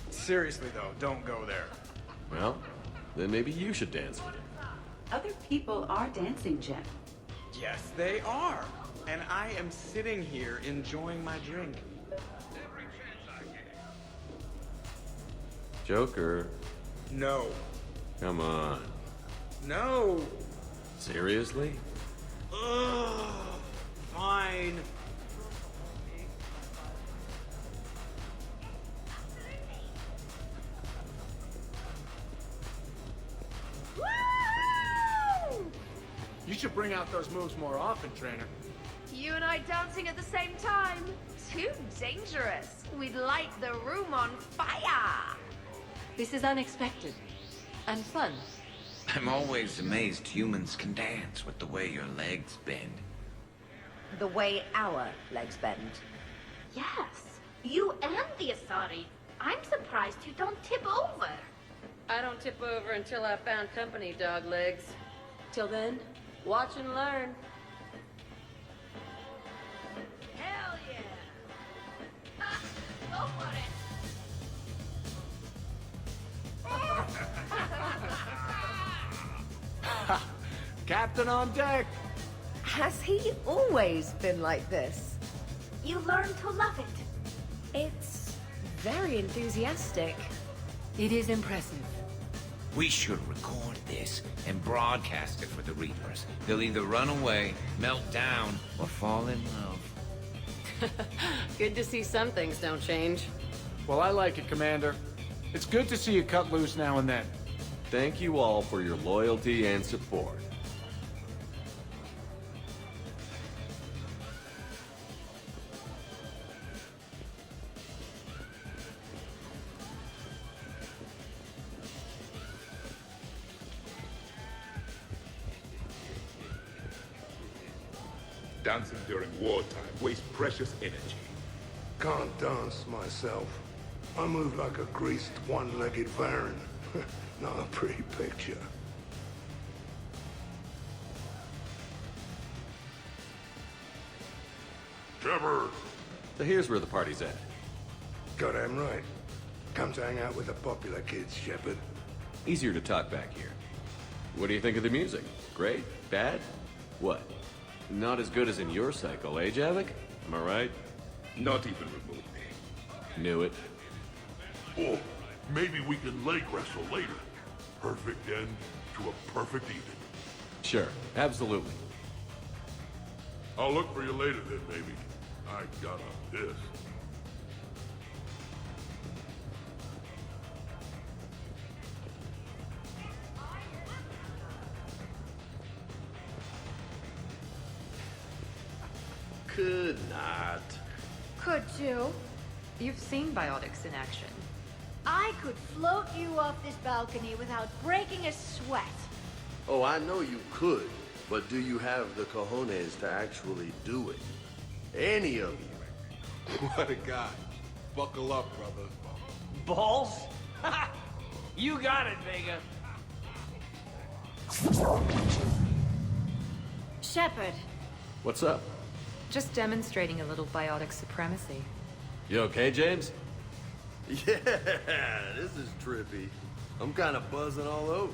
Seriously, though, don't go there. Well, then maybe you should dance with him. Other people are dancing, Jeff. Yes, they are. And I am sitting here enjoying my drink. Joker. No. Come on. No. Seriously? Ugh. Fine. You should bring out those moves more often, trainer. You and I dancing at the same time? Too dangerous. We'd light the room on fire. This is unexpected. And fun. I'm always amazed humans can dance with the way your legs bend. The way our legs bend. Yes, you and the Asari. I'm surprised you don't tip over. I don't tip over until I found company, dog legs. Till then, watch and learn. Hell yeah! Go for it! Captain on deck! Has he always been like this? You learn to love it. It's very enthusiastic. It is impressive. We should record this and broadcast it for the Reapers. They'll either run away, melt down, or fall in love. Good to see some things don't change. Well, I like it, Commander. It's good to see you cut loose now and then. Thank you all for your loyalty and support. Dancing during wartime wastes precious energy. Can't dance myself. I move like a greased, one-legged Varan. Not a pretty picture. Trevor! So here's where the party's at. Goddamn right. Come to hang out with the popular kids, Shepard. Easier to talk back here. What do you think of the music? Great? Bad? What? Not as good as in your cycle, eh, Javik? Am I right? Not even remotely. Knew it. Oh, maybe we can leg wrestle later. Perfect end to a perfect evening. Sure, absolutely. I'll look for you later then, baby. I got on this. Could not. Could you? You've seen biotics in action. I could float you off this balcony without breaking a sweat. Oh, I know you could, but do you have the cojones to actually do it? Any of you? What a guy. Buckle up, brother. Balls? You got it, Vega. Shepard. What's up? Just demonstrating a little biotic supremacy. You okay, James? Yeah, this is trippy. I'm kind of buzzing all over.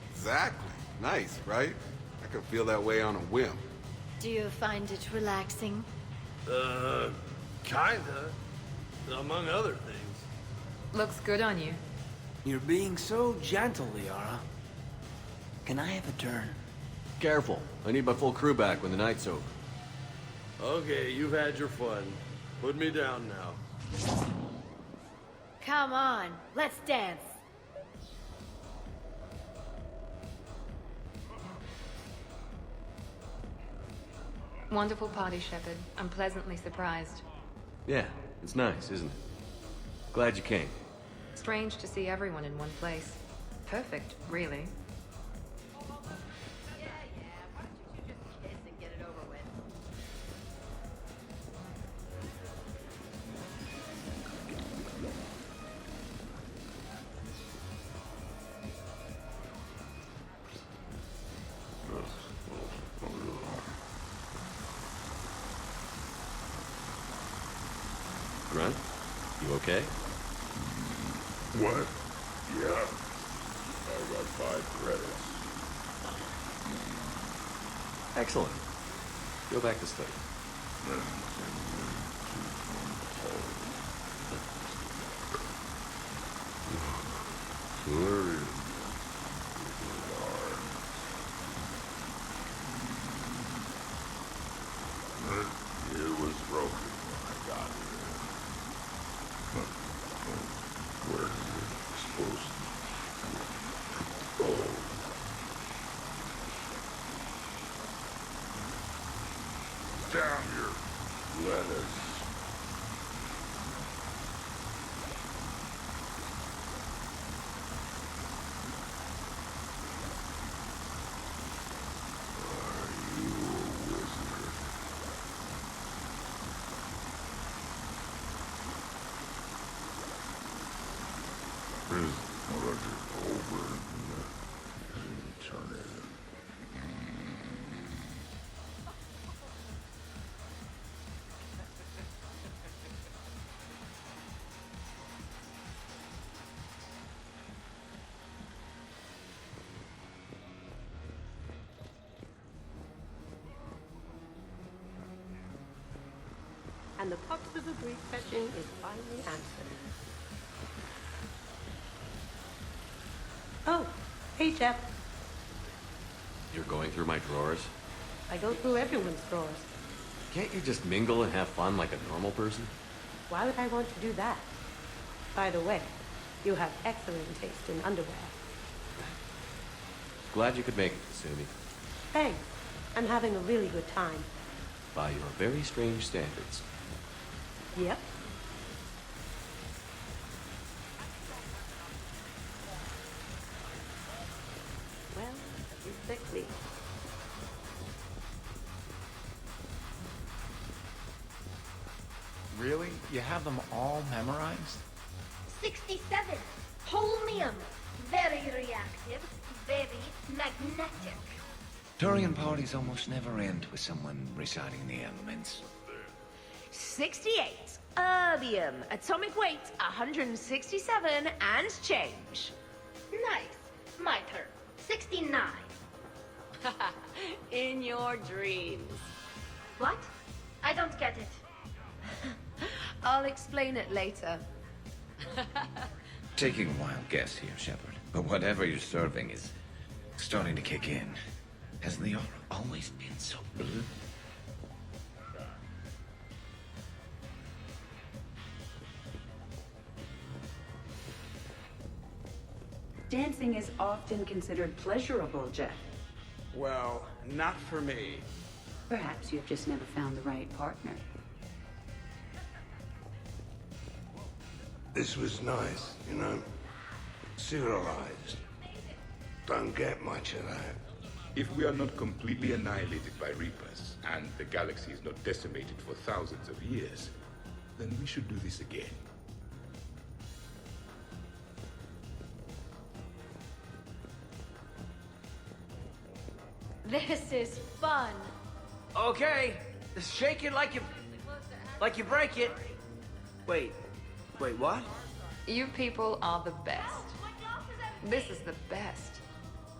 Exactly. Nice, right? I can feel that way on a whim. Do you find it relaxing? Kinda. Among other things. Looks good on you. You're being so gentle, Liara. Can I have a turn? Careful. I need my full crew back when the night's over. Okay, you've had your fun. Put me down now. Come on, let's dance. Wonderful party, Shepard. I'm pleasantly surprised. Yeah, it's nice, isn't it? Glad you came. Strange to see everyone in one place. Perfect, really. Grunt, you okay? What? Yeah. I got 5 credits. Excellent. Go back to study. Sorry. It was broken when I got here. Where is it supposed to? Oh. Down your lettuce. Are you a wizard? Is Roger over and turn it in? And the popular Greek question is finally answered. Oh, hey, Jeff. You're going through my drawers? I go through everyone's drawers. Can't you just mingle and have fun like a normal person? Why would I want to do that? By the way, you have excellent taste in underwear. Glad you could make it, Kasumi. Thanks. I'm having a really good time. By your very strange standards. Yep. Well, you sexy. Really? You have them all memorized? 67. Holmium. Very reactive. Very magnetic. Turian parties almost never end with someone reciting the elements. 68. Erbium. Atomic weight 167 and change. Nice. My turn. 69. In your dreams. What? I don't get it. I'll explain it later. Taking a wild guess here, Shepard, but whatever you're serving is starting to kick in. Hasn't the aura always been so blue? Dancing is often considered pleasurable, Jeff. Well, not for me. Perhaps you've just never found the right partner. This was nice, you know? Civilized. Don't get much of that. If we are not completely annihilated by Reapers, and the galaxy is not decimated for thousands of years, then we should do this again. This is fun. Okay, just shake it like you break it. Wait, what? You people are the best. This is the best.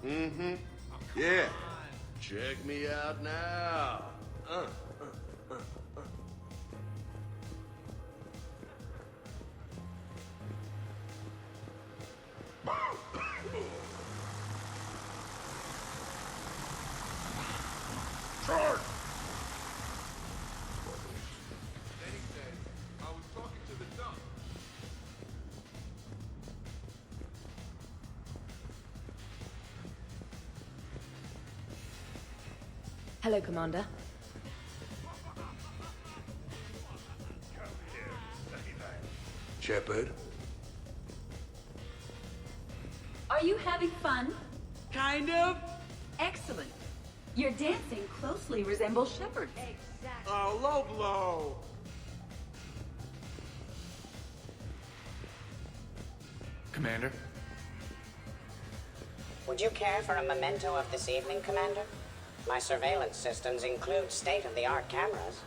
Mm-hmm. Yeah. Check me out now. Charge! Hello, Commander. Shepard? Are you having fun? Kind of. Excellent. Your dancing closely resembles Shepard's. Oh, low blow. Commander? Would you care for a memento of this evening, Commander? My surveillance systems include state-of-the-art cameras.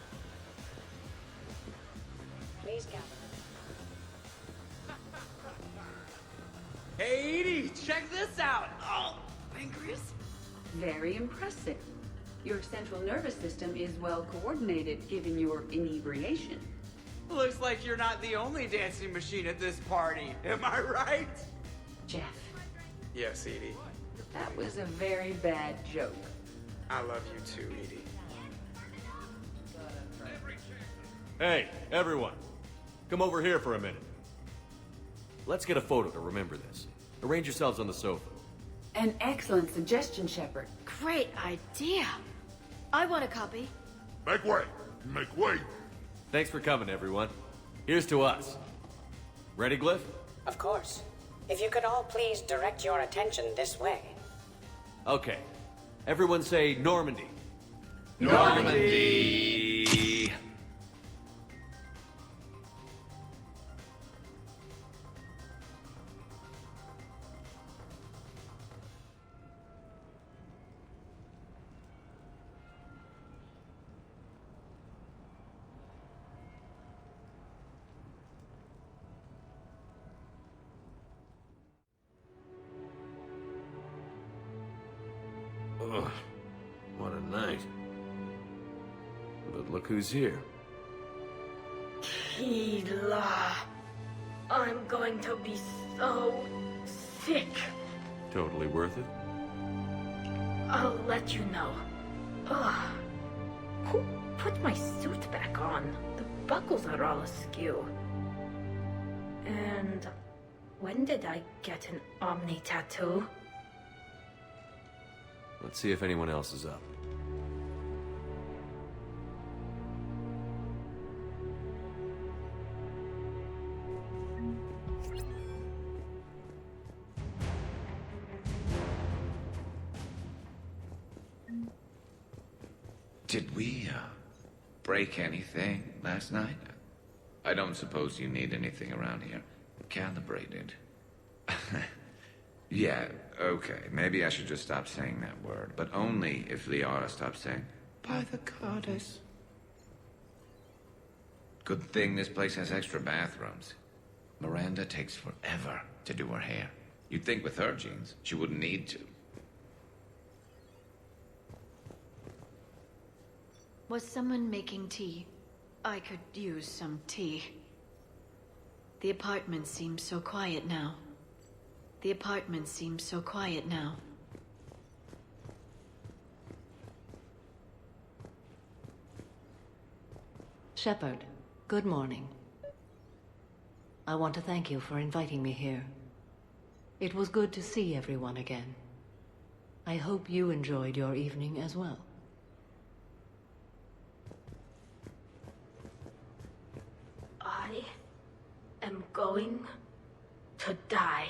Please gather. Hey, Edie, check this out. Oh, fingers. Very impressive. Your central nervous system is well coordinated given your inebriation. Looks like you're not the only dancing machine at this party. Am I right? Jeff, Yes, Edie. that was a very bad joke. I love you too, Edie. Hey, everyone. Come over here for a minute. Let's get a photo to remember this. Arrange yourselves on the sofa. An excellent suggestion, Shepard. Great idea. I want a copy. Make way! Make way! Thanks for coming, everyone. Here's to us. Ready, Glyph? Of course. If you could all please direct your attention this way. Okay. Everyone say Normandy. Normandy! Ugh, what a night. But look who's here. Keela. I'm going to be so sick. Totally worth it. I'll let you know. Ugh. Who put my suit back on? The buckles are all askew. And when did I get an Omni tattoo? Let's see if anyone else is up. Did we, break anything last night? I don't suppose you need anything around here. Calibrated. Yeah, okay. Maybe I should just stop saying that word. But only if Liara stops saying, by the goddess. Good thing this place has extra bathrooms. Miranda takes forever to do her hair. You'd think with her genes, she wouldn't need to. Was someone making tea? I could use some tea. The apartment seems so quiet now. The apartment seems so quiet now. Shepard, good morning. I want to thank you for inviting me here. It was good to see everyone again. I hope you enjoyed your evening as well. I am going to die.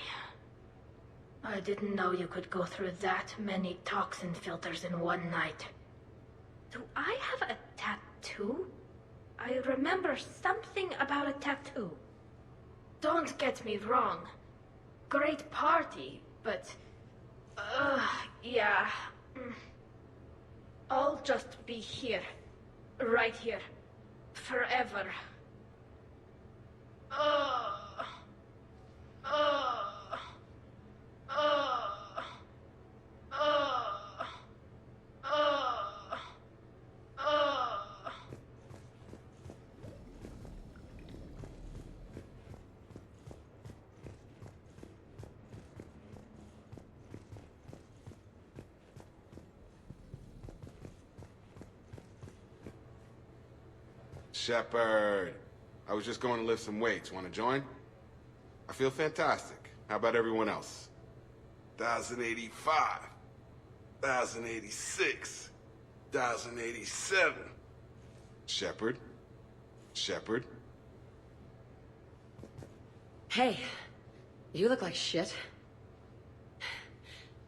I didn't know you could go through that many toxin filters in one night. Do I have a tattoo? I remember something about a tattoo. Don't get me wrong. Great party, but... yeah. I'll just be here. Right here. Forever. Shepard, I was just going to lift some weights. Want to join? I feel fantastic. How about everyone else? 1,085. 1,086. 1087. Shepard? Shepard? Hey, you look like shit.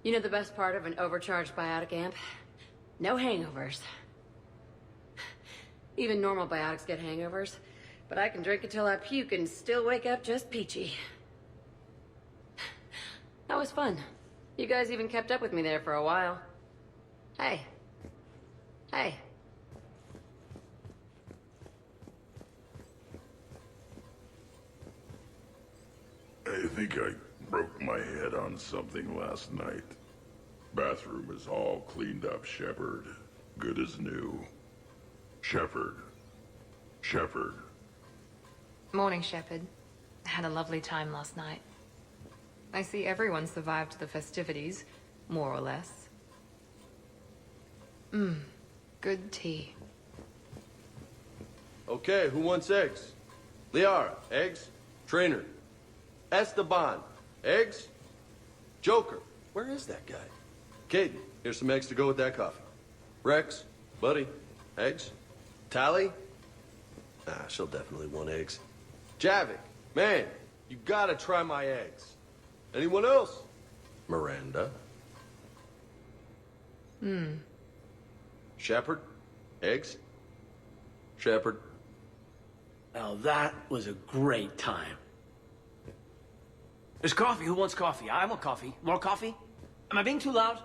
You know the best part of an overcharged biotic amp? No hangovers. Even normal biotics get hangovers, but I can drink until I puke and still wake up just peachy. That was fun. You guys even kept up with me there for a while. Hey. Hey. I think I broke my head on something last night. Bathroom is all cleaned up, Shepard. Good as new. Shepard. Shepard. Morning, Shepard. Had a lovely time last night. I see everyone survived the festivities, more or less. Good tea. Okay, who wants eggs? Liara, eggs? Trainer. Esteban, eggs? Joker, where is that guy? Caden, here's some eggs to go with that coffee. Rex, buddy, eggs? Tally? She'll definitely want eggs. Javik, man, you gotta try my eggs. Anyone else? Miranda? Shepard? Eggs? Shepard? Now that was a great time. There's coffee. Who wants coffee? I want coffee. More coffee? Am I being too loud?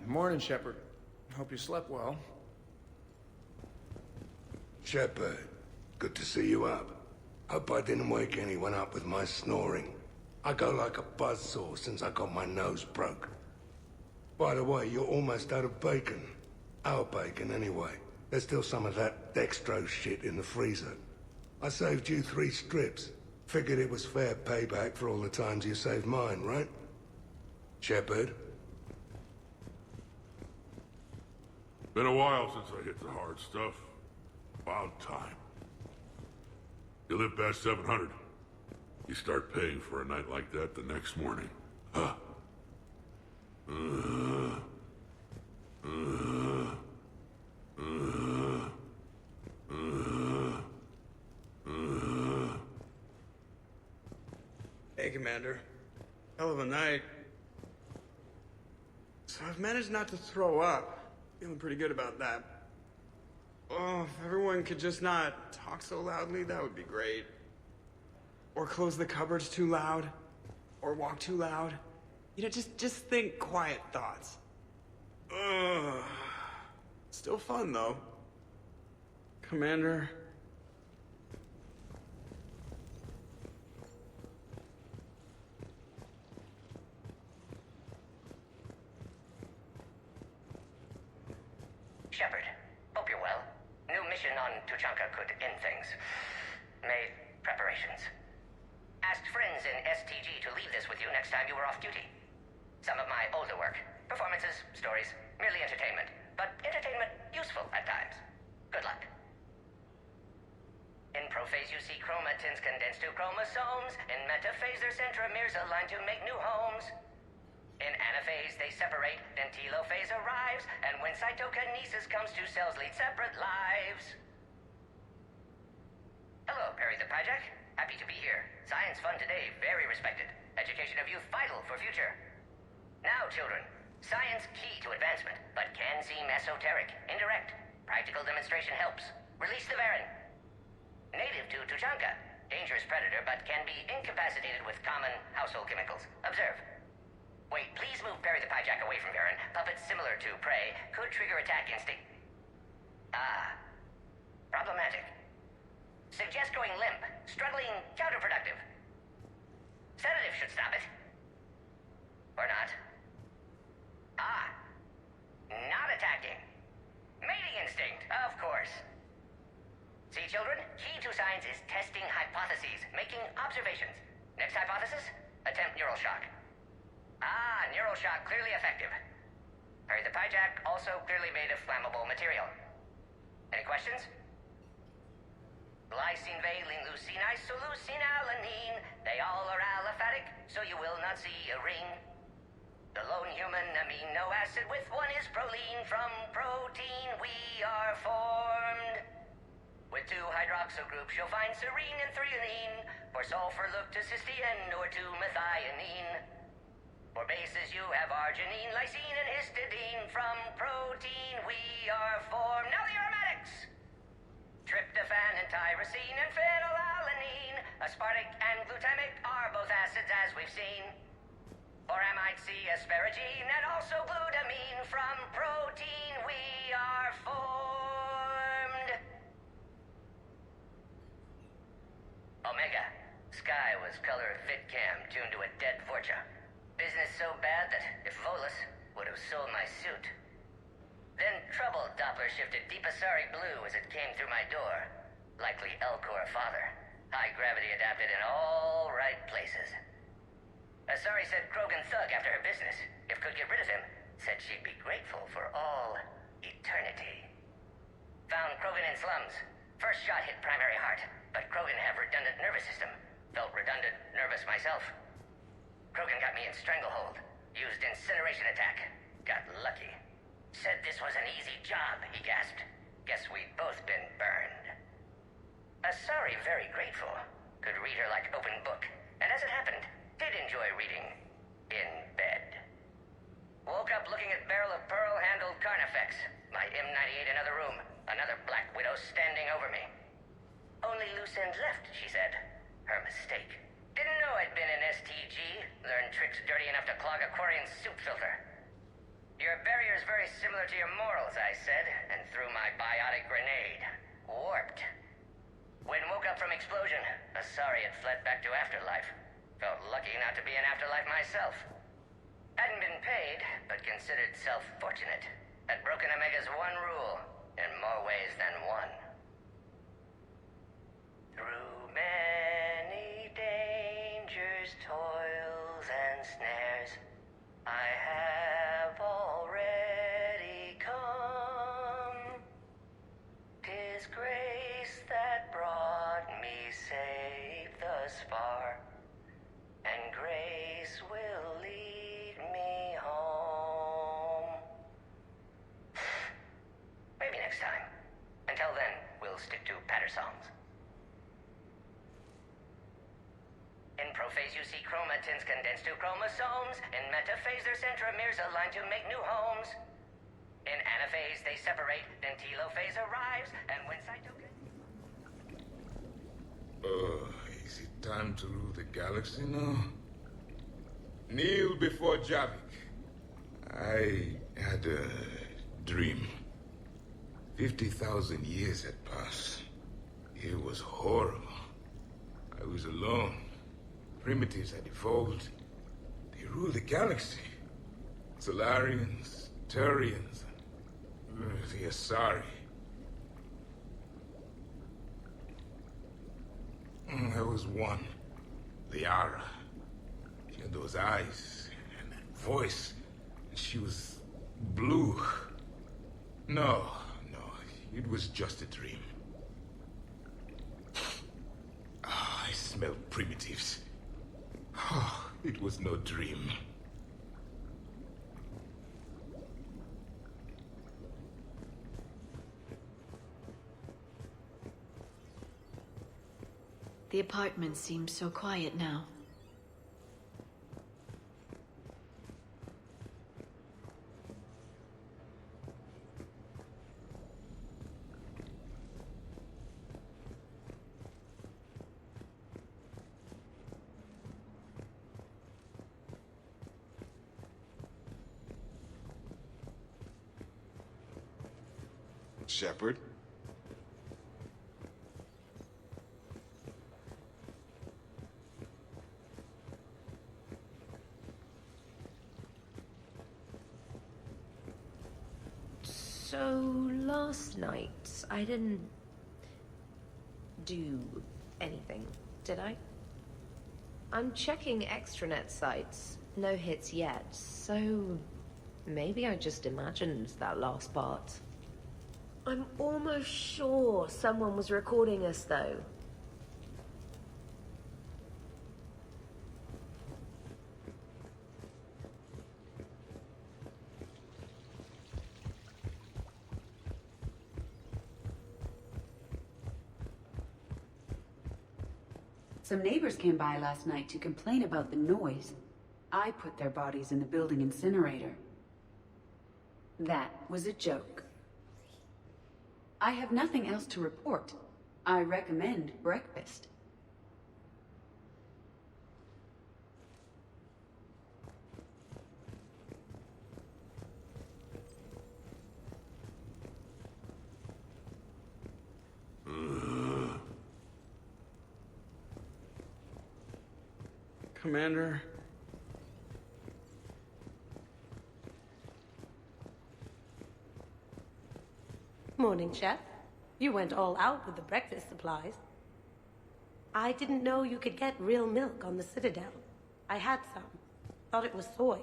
Morning, Shepard. Hope you slept well. Shepard, good to see you up. Hope I didn't wake anyone up with my snoring. I go like a buzzsaw since I got my nose broke. By the way, you're almost out of bacon. Our bacon, anyway. There's still some of that dextrose shit in the freezer. I saved you 3 strips. Figured it was fair payback for all the times you saved mine, right? Shepard? Been a while since I hit the hard stuff. About time. You live past 700. You start paying for a night like that the next morning. Huh? Hey, Commander. Hell of a night. So I've managed not to throw up. Feeling pretty good about that. Oh, if everyone could just not talk so loudly, that would be great. Or close the cupboards too loud. Or walk too loud. You know, just think quiet thoughts. Ugh. Still fun, though. Commander. Shepard, hope you're well. New mission on Tuchanka could end things. Made preparations. Asked friends in STG to leave this with you next time you were off duty. Some of my older work. Performances, stories, merely entertainment. But entertainment useful at times. Good luck. In prophase you see chromatins condensed to chromosomes. In metaphase their centromeres align to make new homes. In anaphase they separate, then telophase arrives, and when cytokinesis comes, 2 cells lead separate lives. Hello, Perry the Pajak. Happy to be here. Science fun today, very respected. Education of youth vital for future. Now, children, science key to advancement, but can seem esoteric, indirect. Practical demonstration helps. Release the Varen. Native to Tuchanka. Dangerous predator, but can be incapacitated with common household chemicals. Observe. Wait, please move Perry the Pajak away from Varen. Puppets similar to prey could trigger attack instinct. Problematic. Suggest going limp. Struggling counterproductive. Sedative should stop it. Or not. Not attacking. Mating instinct, of course. See, children? Key to science is testing hypotheses, making observations. Next hypothesis? Attempt neural shock. Neural shock clearly effective. Perry the Pajak also clearly made of flammable material. Any questions? lysine, valine, leucine, isoleucine, alanine. They all are aliphatic, so you will not see a ring. The lone human amino acid with one is proline. From protein we are formed. With 2 hydroxyl groups you'll find serine and threonine. For sulfur look to cysteine or to methionine. For bases you have arginine, lysine, and histidine. From protein we are formed. Now the aromatics! Tryptophan and tyrosine and phenylalanine. Aspartic and glutamic are both acids as we've seen. For amide C, asparagine, and also glutamine. From protein we are formed. Omega. Sky was color VidCam tuned to a dead Forja. Business so bad that if Volus would have sold my suit. Then trouble Doppler shifted Deep Asari blue as it came through my door. Likely Elcor father. High gravity adapted in all right places. Asari said Krogan thug after her business. If could get rid of him, said she'd be grateful for all eternity. Found Krogan in slums. First shot hit primary heart, but Krogan have redundant nervous system. Felt redundant, nervous myself. Krogan got me in stranglehold. Used incineration attack. Got lucky. Said this was an easy job, he gasped. Guess we'd both been burned. Asari very grateful. Could read her like open book. And as it happened, did enjoy reading. In bed. Woke up looking at barrel of pearl-handled Carnifex. My M98 another room. Another Black Widow standing over me. Only loose end left, she said. Her mistake. Didn't know I'd been in STG. Learned tricks dirty enough to clog a Quarian soup filter. Your barrier's very similar to your morals, I said, and threw my biotic grenade. Warped. When woke up from explosion, Asari had fled back to Afterlife. Felt lucky not to be in Afterlife myself. Hadn't been paid, but considered self-fortunate. Had broken Omega's one rule, in more ways than one. Through many dangers, toils, and snares, I have already come. 'Tis grace that brought me safe thus far, and grace will lead me home. Maybe next time. Until then, we'll stick to patter songs. In prophase you see chromatins condensed to chromosomes. In metaphase their centromeres align to make new homes. In anaphase they separate, then telophase arrives, and when cytokine... Is it time to rule the galaxy now? Kneel before Javik. I had a dream. 50,000 years had passed. It was horrible. I was alone. Primitives had evolved. They ruled the galaxy. Solarians, Turians, the Asari. There was one, Liara. She had those eyes and that voice. And she was blue. No, it was just a dream. I smelled primitives. It was no dream. The apartment seems so quiet now. Shepard? So, last night, I didn't do anything, did I? I'm checking extranet sites. No hits yet, so maybe I just imagined that last part. I'm almost sure someone was recording us, though. Some neighbors came by last night to complain about the noise. I put their bodies in the building incinerator. That was a joke. I have nothing else to report. I recommend breakfast. Commander. Morning, Chef. You went all out with the breakfast supplies. I didn't know you could get real milk on the Citadel. I had some. Thought it was soy.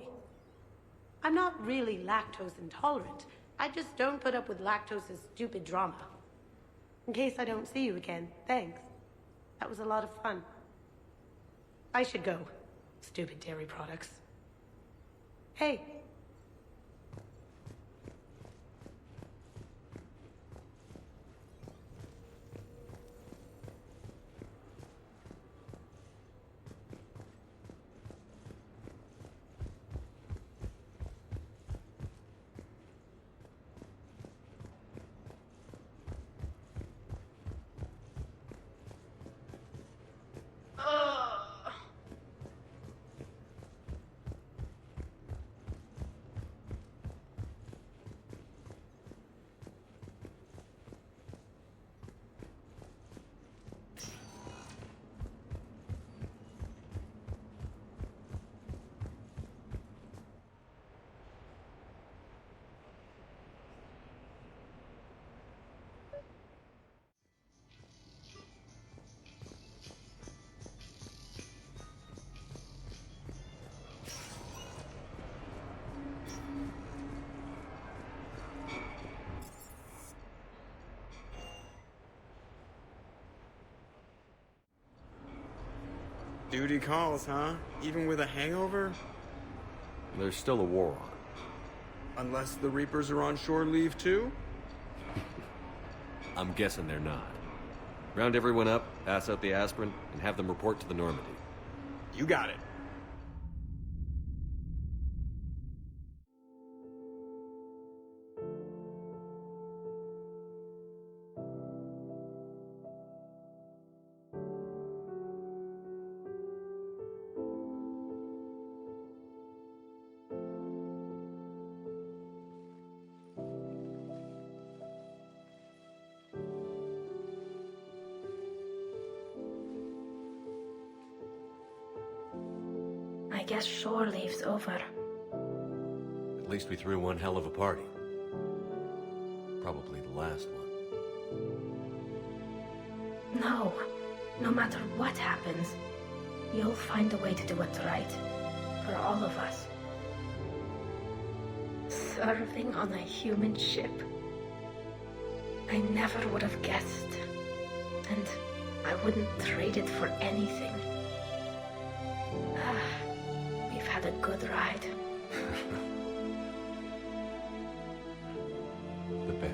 I'm not really lactose intolerant. I just don't put up with lactose's stupid drama. In case I don't see you again, thanks. That was a lot of fun. I should go. Stupid dairy products. Hey. Duty calls, huh? Even with a hangover? There's still a war on. Unless the Reapers are on shore leave too? I'm guessing they're not. Round everyone up, pass out the aspirin, and have them report to the Normandy. You got it. I guess shore leave's over. At least we threw one hell of a party. Probably the last one. No. No matter what happens, you'll find a way to do what's right. For all of us. Serving on a human ship. I never would have guessed. And I wouldn't trade it for anything. We've had a good ride. The best.